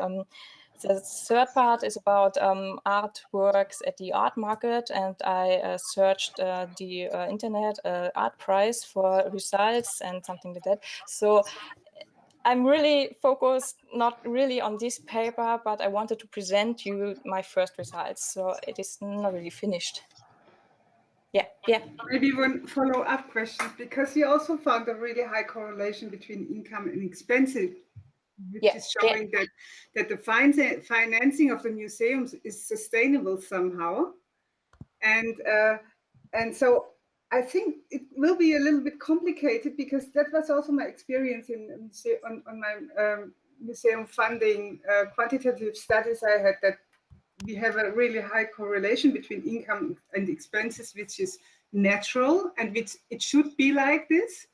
the third part is about artworks at the art market, and I searched the internet art price for results and something like that. So I'm really focused, not really on this paper, but I wanted to present you my first results. So it is not really finished. Yeah. Maybe one follow-up question, because you also found a really high correlation between income and expenses, which is showing that the financing of the museums is sustainable somehow. And so I think it will be a little bit complicated, because that was also my experience on my museum funding quantitative studies I had, that we have a really high correlation between income and expenses, which is natural and which it should be like this.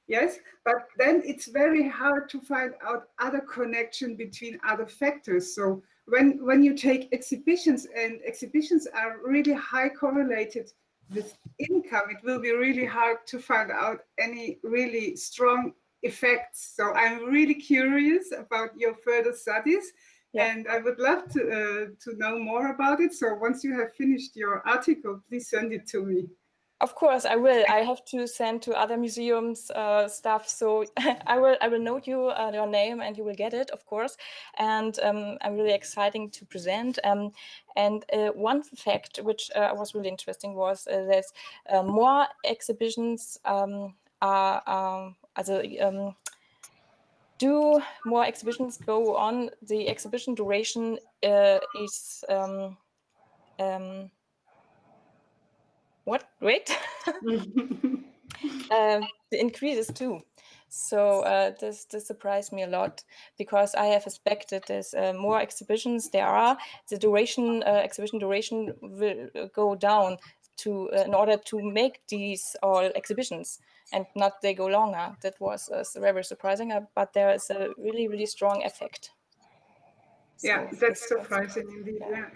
Yes, but then it's very hard to find out other connection between other factors. So when you take exhibitions, and exhibitions are really high correlated with income, it will be really hard to find out any really strong effects. So I'm really curious about your further studies, and I would love to know more about it. So once you have finished your article, please send it to me. Of course, I will. I have to send to other museums stuff, so I will note you your name, and you will get it, of course. And I'm really excited to present. And one fact which was really interesting was that more exhibitions do more exhibitions go on. The exhibition duration is what? Wait. The increases too. So this surprised me a lot, because I have expected there's more exhibitions there are. The duration, exhibition duration will go down to in order to make these all exhibitions, and not they go longer. That was very surprising, but there is a really, really strong effect. Yeah, so that's surprising indeed. Yeah.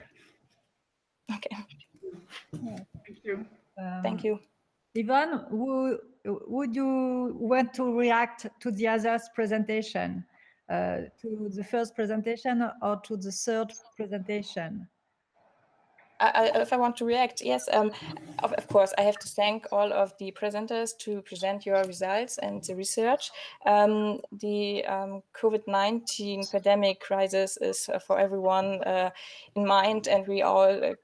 Okay. Thank you. Thank you. Yvonne, would you want to react to the other's presentation, to the first presentation or to the third presentation? If I want to react, yes, of course, I have to thank all of the presenters to present your results and the research. The COVID-19 pandemic crisis is for everyone in mind, and we all,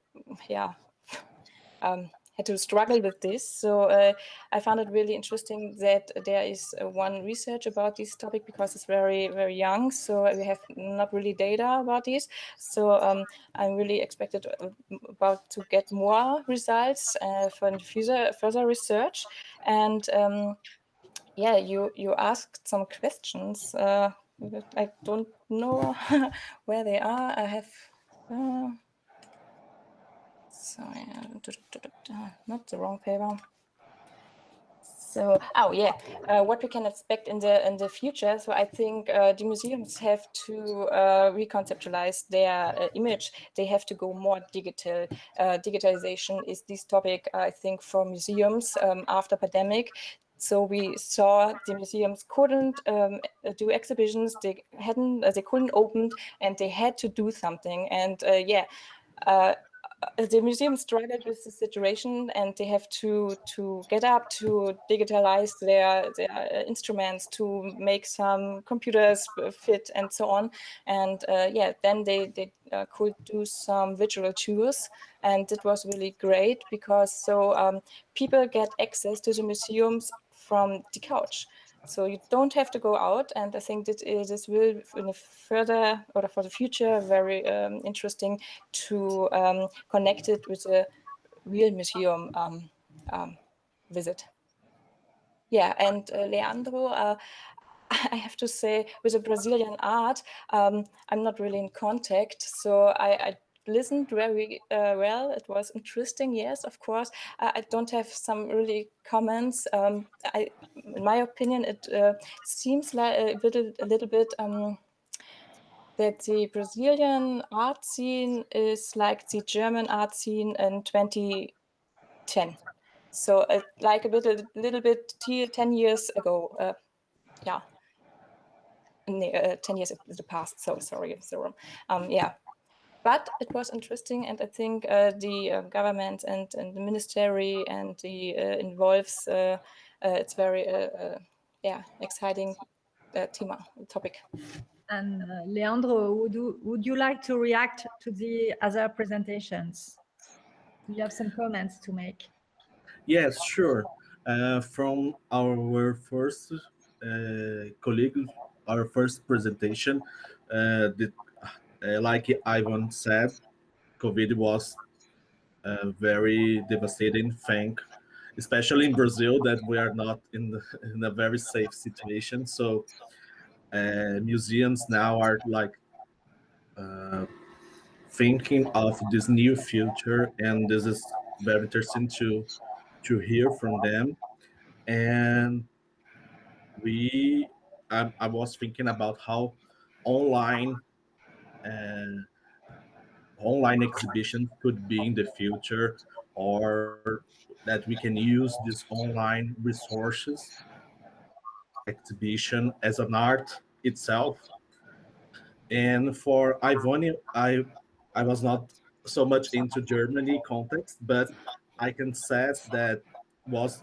had to struggle with this. So I found it really interesting that there is one research about this topic, because it's very, very young. So we have not really data about this. So I'm really expected about to get more results for the further research. And yeah, you asked some questions. I don't know where they are. I have. Sorry, not the wrong paper. So, what we can expect in the future. So I think the museums have to reconceptualize their image. They have to go more digital. Digitalization is this topic, I think, for museums after pandemic. So we saw the museums couldn't do exhibitions. They couldn't open, and they had to do something. And the museum struggled with the situation, and they have to get up to digitalize their instruments, to make some computers fit and so on. And yeah, then they could do some visual tours, and it was really great because people get access to the museums from the couch. So you don't have to go out, and I think that this will, in the further or for the future, very interesting to connect it with a real museum visit. Yeah, and Leandro, I have to say, with the Brazilian art, I'm not really in contact, so I listened very well. It was interesting, yes, of course. I don't have some really comments. In my opinion, it seems like a little bit that the Brazilian art scene is like the German art scene in 2010. So like a little bit 10 years ago. Yeah. 10 years in the past. So sorry, so yeah. But it was interesting, and I think the government and the ministry and the involves. It's very exciting topic. And Leandro, would you like to react to the other presentations? Do you have some comments to make? Yes, sure. From our first colleague, our first presentation, like Yvonne said, COVID was a very devastating thing, especially in Brazil, that we are not in a very safe situation. So museums now are like thinking of this new future, and this is very interesting to hear from them. And I was thinking about how online exhibitions could be in the future, or that we can use these online resources exhibition as an art itself. And for Yvonne, I was not so much into Germany context, but I can say that was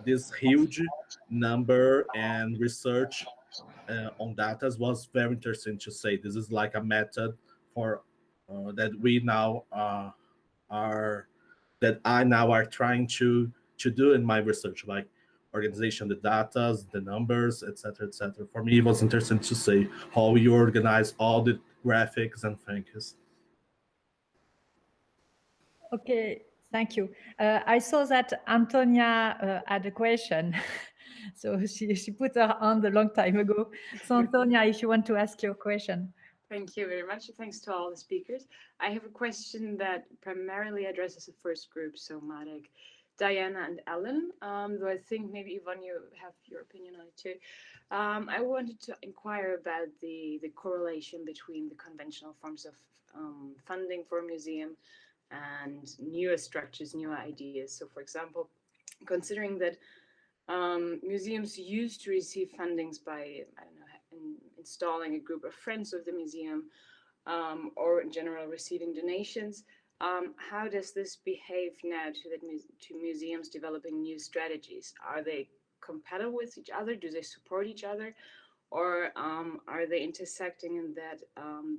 this huge number and research on data was very interesting to say. This is like a method for that we now I now are trying to do in my research, like organization, the data, the numbers, etc., etc. For me, it was interesting to say how you organize all the graphics and things. Okay, thank you. I saw that Antonia had a question. So she put her hand a long time ago. So Antonia, if you want to ask your question. Thank you very much. Thanks to all the speakers. I have a question that primarily addresses the first group, so Marek, Diana, and Ellen. Though I think maybe Yvonne, you have your opinion on it too. I wanted to inquire about the correlation between the conventional forms of funding for a museum and newer structures, newer ideas. So, for example, considering that museums used to receive fundings by, I don't know, installing a group of friends of the museum, or in general receiving donations. How does this behave now to museums developing new strategies? Are they compatible with each other? Do they support each other? Or are they intersecting in that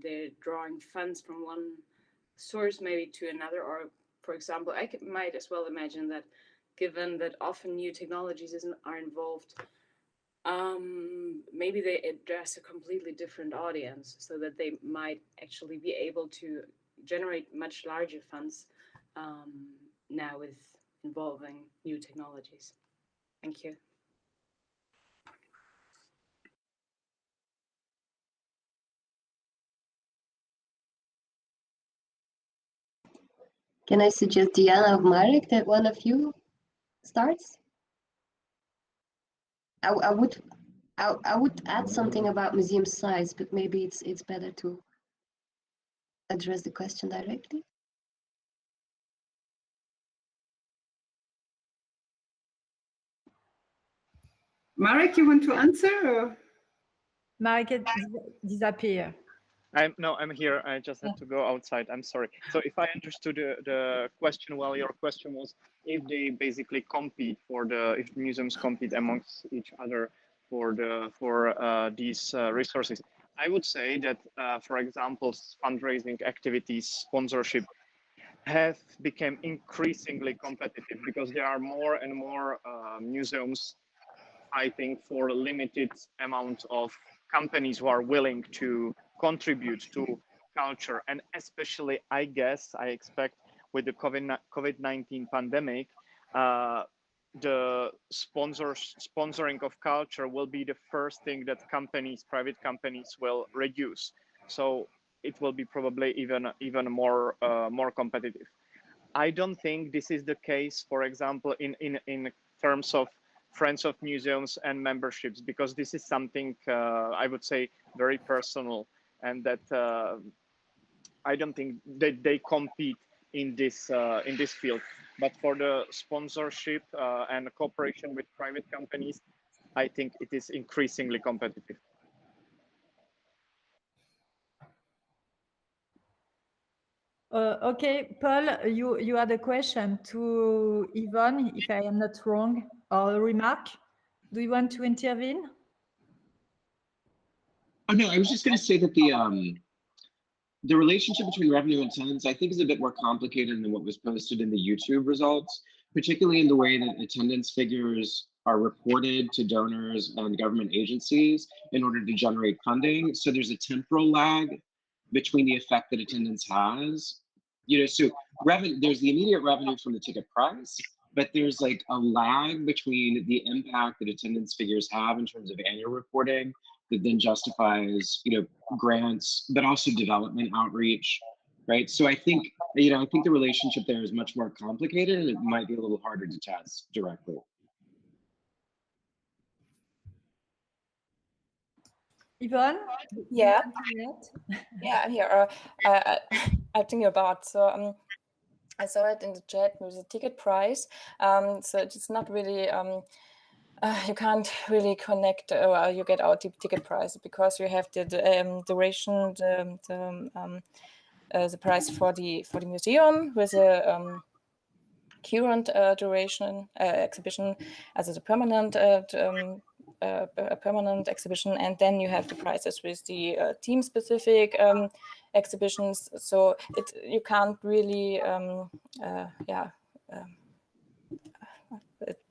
they're drawing funds from one source maybe to another? Or, for example, I might as well imagine that given that often new technologies are involved, maybe they address a completely different audience, so that they might actually be able to generate much larger funds now with involving new technologies. Thank you. Can I suggest Diana or Marek that one of you starts? I would add something about museum size, but maybe it's better to address the question directly. Marek, you want to answer? Or? Marek disappear. I'm here. I just had to go outside. I'm sorry. So if I understood the question well, your question was if they basically compete if museums compete amongst each other for these resources. I would say that, for example, fundraising activities, sponsorship have become increasingly competitive because there are more and more museums fighting for a limited amount of companies who are willing to contribute to culture. And especially, I expect with the COVID-19 pandemic, the sponsoring of culture will be the first thing that private companies will reduce. So it will be probably even more competitive. I don't think this is the case, for example, in terms of Friends of Museums and memberships, because this is something I would say very personal, and that I don't think that they compete in this field. But for the sponsorship and cooperation with private companies, I think it is increasingly competitive. Okay, Paul, you had a question to Yvonne, if I am not wrong, or a remark. Do you want to intervene? Oh no, I was just going to say that the relationship between revenue and attendance, I think, is a bit more complicated than what was posted in the YouTube results, particularly in the way that attendance figures are reported to donors and government agencies in order to generate funding. So there's a temporal lag between the effect that attendance has. So there's the immediate revenue from the ticket price, but there's like a lag between the impact that attendance figures have in terms of annual reporting that then justifies, grants, but also development outreach, right? So I think, I think the relationship there is much more complicated, and it might be a little harder to test directly. Yvonne? Yeah. Yeah, I'm here. I'm thinking about, so I saw it in the chat with the ticket price. So it's not really, you can't really connect, you get out the ticket price because you have the duration, the price for the museum with a current duration exhibition as a permanent exhibition, and then you have the prices with the team specific exhibitions. So you can't really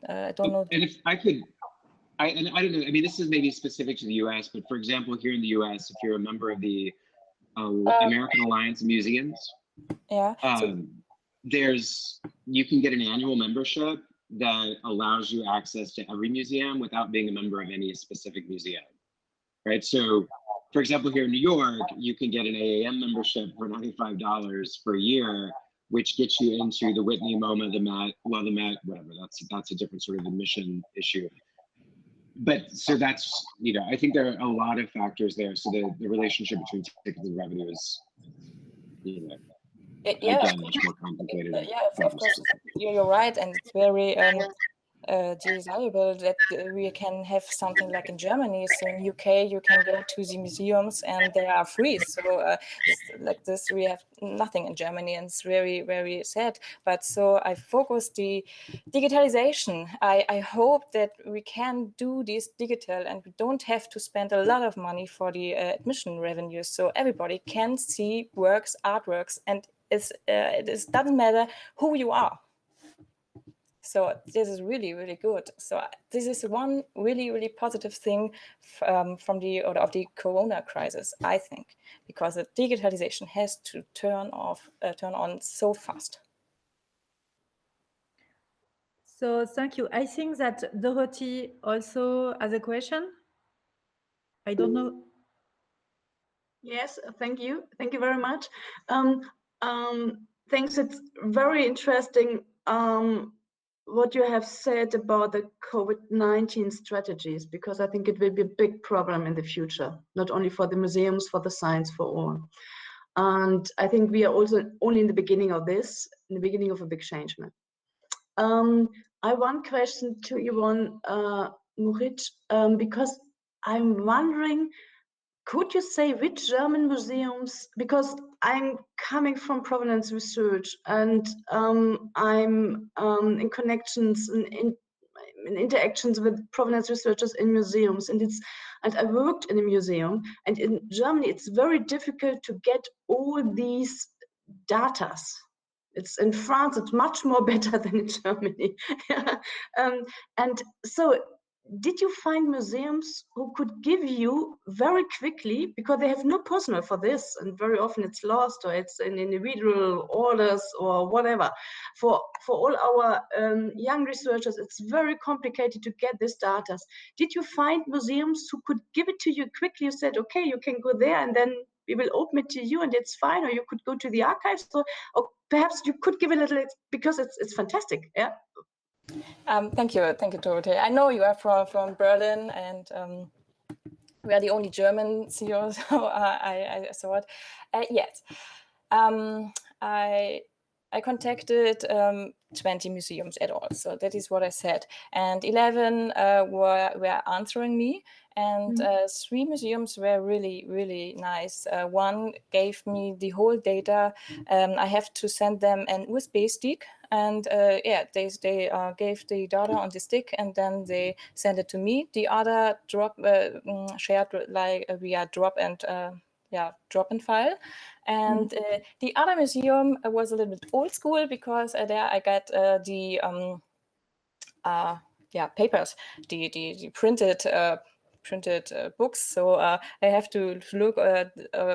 I don't know. And if I could, I don't know, I mean, this is maybe specific to the US, but for example, here in the US, if you're a member of the American Alliance of Museums, you can get an annual membership that allows you access to every museum without being a member of any specific museum, right? So, for example, here in New York, you can get an AAM membership for $95 per year, which gets you into the Whitney, MoMA, the Met, whatever. That's a different sort of admission issue. But so that's, I think there are a lot of factors there. So the relationship between tickets and revenue is, again, much more complicated. Yeah, of course, you're right, and it's very desirable that we can have something like in Germany. So in UK, you can go to the museums and they are free. So like this, we have nothing in Germany, and it's very, very sad. But so I focus the digitalization. I hope that we can do this digital, and we don't have to spend a lot of money for the admission revenues. So everybody can see works, artworks, and it doesn't matter who you are. So this is really, really good. So this is one really, really positive thing from the Corona crisis, I think, because the digitalization has to turn on so fast. So thank you. I think that Dorothy also has a question. I don't know. Yes, thank you. Thank you very much. Thanks. It's very interesting what you have said about the COVID-19 strategies, because I think it will be a big problem in the future, not only for the museums, for the science, for all. And I think we are also only in the beginning of this, in the beginning of a big change. I have one question to Yvonne Muchitsch, because I'm wondering could you say which German museums, because I'm coming from provenance research and I'm in connections in interactions with provenance researchers in museums, and I worked in a museum, and in Germany it's very difficult to get all these datas. It's in France, it's much more better than in Germany. And so did you find museums who could give you very quickly, because they have no personnel for this, and very often it's lost or it's in individual orders or whatever. For all our young researchers, it's very complicated to get this data. Did you find museums who could give it to you quickly? You said, okay, you can go there and then we will open it to you and it's fine, or you could go to the archives, or perhaps you could give a little, because it's fantastic, yeah? Thank you, Dorothy. I know you are from Berlin, and we are the only German CEO, so I thought, yes. I contacted 20 museums at all, so that is what I said, and 11 were answering me, and 3 museums were really nice. One gave me the whole data. I have to send them an USB stick, and yeah, they gave the data on the stick, and then they sent it to me. The other shared like via drop and file. And the other museum was a little bit old school, because there I got the papers, the printed books, so I have to look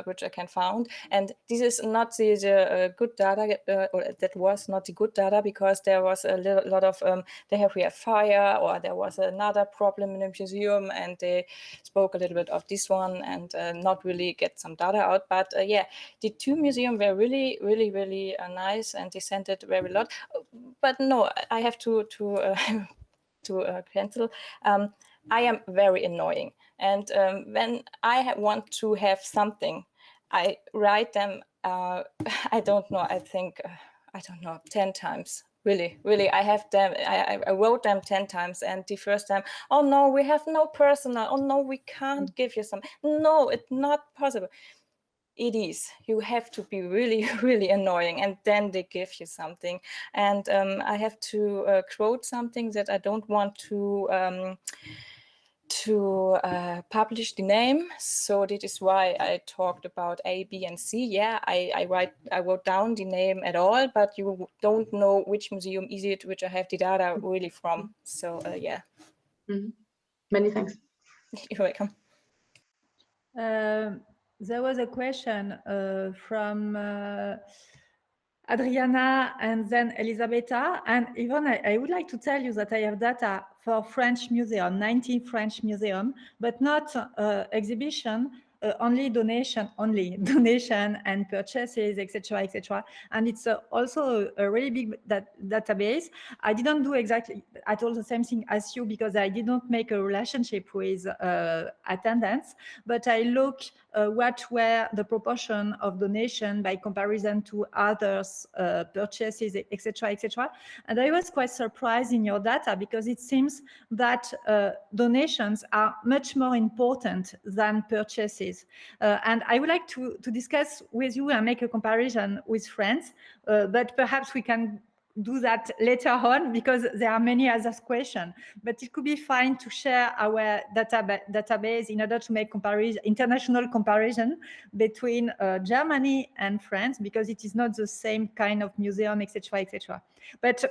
which I can find, and this is not the good data, or that was not the good data, because there was a lot of they have a fire, or there was another problem in the museum, and they spoke a little bit of this one, and not really get some data out. But yeah, the 2 museums were really nice, and they sent it very lot. But no, I have to cancel. I am very annoying, and when I want to have something, I write them. I don't know. I think I don't know, 10 times. Really, I have them. I wrote them 10 times, and the first time, oh no, we have no personnel. Oh no, we can't give you some. No, it's not possible. It is. You have to be really annoying, and then they give you something. And I have to quote something that I don't want to publish the name, so that is why I talked about A, B, and C. Yeah, I wrote down the name at all, but you don't know which museum is it, which I have the data really from. So yeah. Many thanks. You're welcome. There was a question from Adriana and then Elisabetta. And Yvonne, I would like to tell you that I have data for French museum, 19 French museum, but not exhibition, only donation and purchases, etc. And it's also a really big database. I didn't do exactly at all the same thing as you, because I did not make a relationship with attendance, but I looked what were the proportion of donation by comparison to others purchases, etc. And I was quite surprised in your data, because it seems that donations are much more important than purchases. And I would like to discuss with you and make a comparison with France, but perhaps we can do that later on, because there are many other questions. But it could be fine to share our database in order to make international comparison between Germany and France, because it is not the same kind of museum, etc. But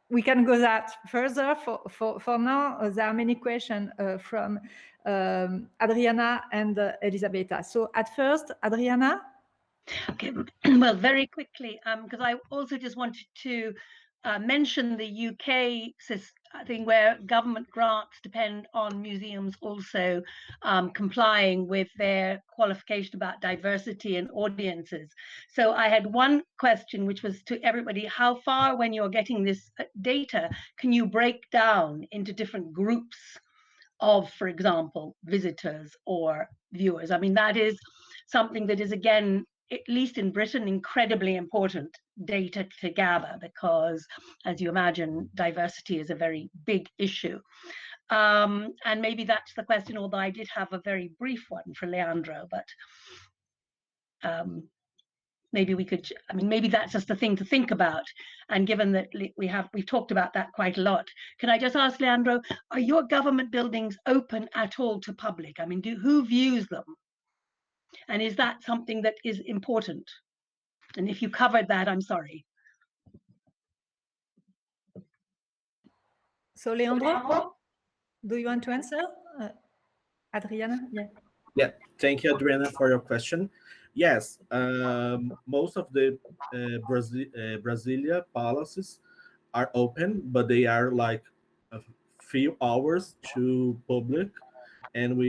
we can go that further. For now, there are many questions from Adriana and Elisabetta. So at first, Adriana. Okay, well, very quickly, because I also just wanted to mention the UK thing, where government grants depend on museums also complying with their qualification about diversity and audiences. So I had one question, which was to everybody: how far, when you're getting this data, can you break down into different groups of, for example, visitors or viewers? I mean, that is something that is, again, at least in Britain, incredibly important data to gather because, as you imagine, diversity is a very big issue. And maybe that's the question, although I did have a very brief one for Leandro, but maybe we could, I mean, maybe that's just the thing to think about. And given that we've talked about that quite a lot, can I just ask Leandro, are your government buildings open at all to public? I mean, who views them? And is that something that is important? And if you covered that, I'm sorry. So Leandro, do you want to answer? Adriana? Yeah. Yeah, thank you, Adriana, for your question. Yes, most of the Brasília palaces are open, but they are like a few hours to public, and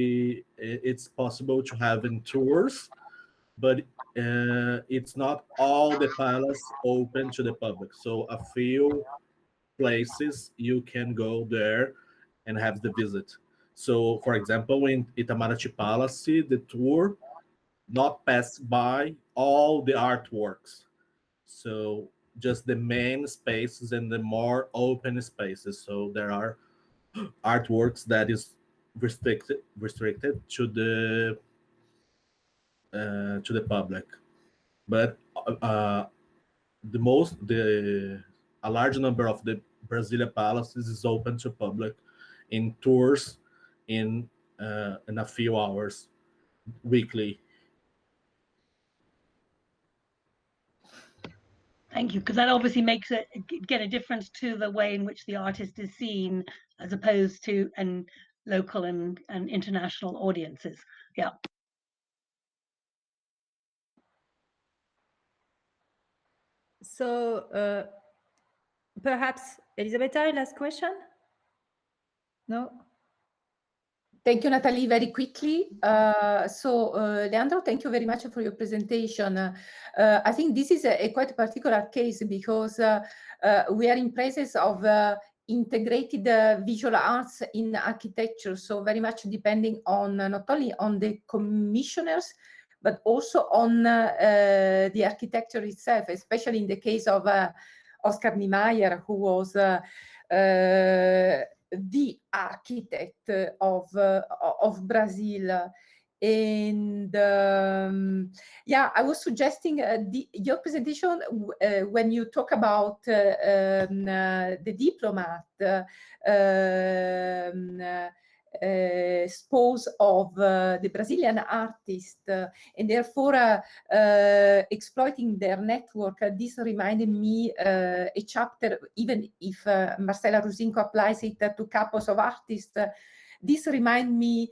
it's possible to have in tours, but it's not all the palace open to the public. So a few places you can go there and have the visit. So, for example, in Itamaraty Palace, the tour not pass by all the artworks. So just the main spaces and the more open spaces. So there are artworks that is restricted to the public. But a large number of the Brasília palaces is open to public in tours in a few hours weekly. Thank you, because that obviously makes it get a difference to the way in which the artist is seen as opposed to local and international audiences. Yeah. So perhaps Elisabetta, last question? No? Thank you, Nathalie. Very quickly. Leandro, thank you very much for your presentation. I think this is a quite particular case because we are in presence of integrated visual arts in architecture. So very much depending on not only on the commissioners, but also on the architecture itself, especially in the case of Oscar Niemeyer, who was the architect of Brazil. And yeah, I was suggesting your presentation when you talk about the diplomat spouse of the Brazilian artist, and therefore exploiting their network. This reminded me a chapter, even if Marcela Rusinko applies it to couples of artists, this reminds me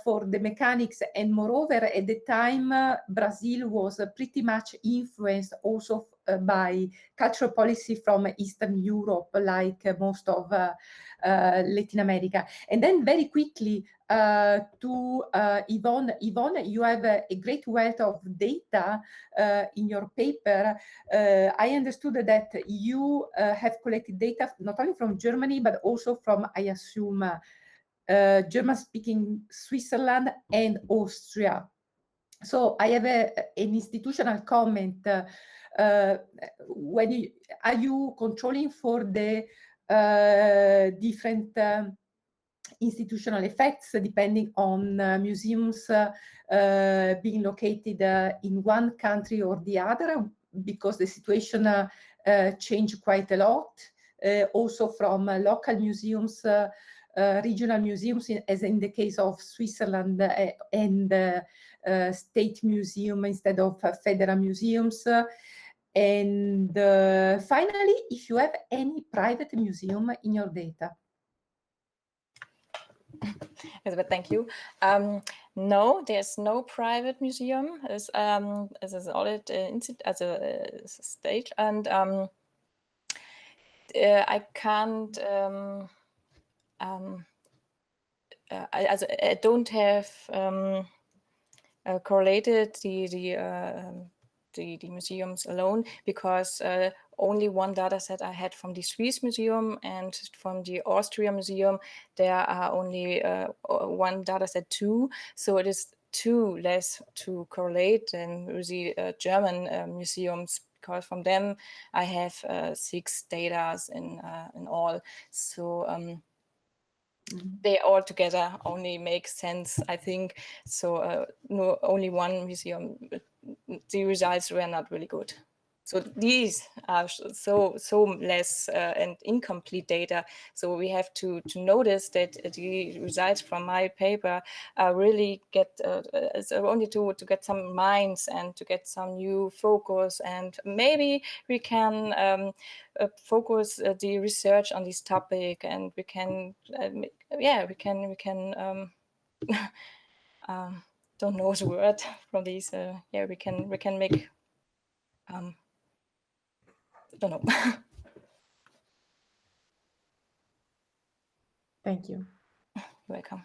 for the mechanics, and moreover, at the time, Brazil was pretty much influenced also by cultural policy from Eastern Europe, like most of Latin America. And then very quickly to Yvonne. Yvonne, you have a great wealth of data in your paper. I understood that you have collected data not only from Germany, but also from, I assume, German-speaking Switzerland and Austria. So I have an institutional comment. Are you controlling for the different institutional effects depending on museums being located in one country or the other? Because the situation changed quite a lot. Also from local museums, regional museums, as in the case of Switzerland, and state museum instead of federal museums. And finally, if you have any private museum in your data. Elizabeth, thank you. No, there's no private museum as an audit as a state, and I can't. I don't have correlated the museums alone, because only one data set I had from the Swiss museum and from the Austria museum. There are only one data set too. So it is too less to correlate them with the German museums, because from them I have 6 data in all. So they all together only make sense, I think. So no, only one museum, the results were not really good. So these are so less and incomplete data. So we have to notice that the results from my paper really get only to get some minds and to get some new focus, and maybe we can focus the research on this topic, and we can we can don't know the word from these. We can make. Don't know. Thank you. You're welcome.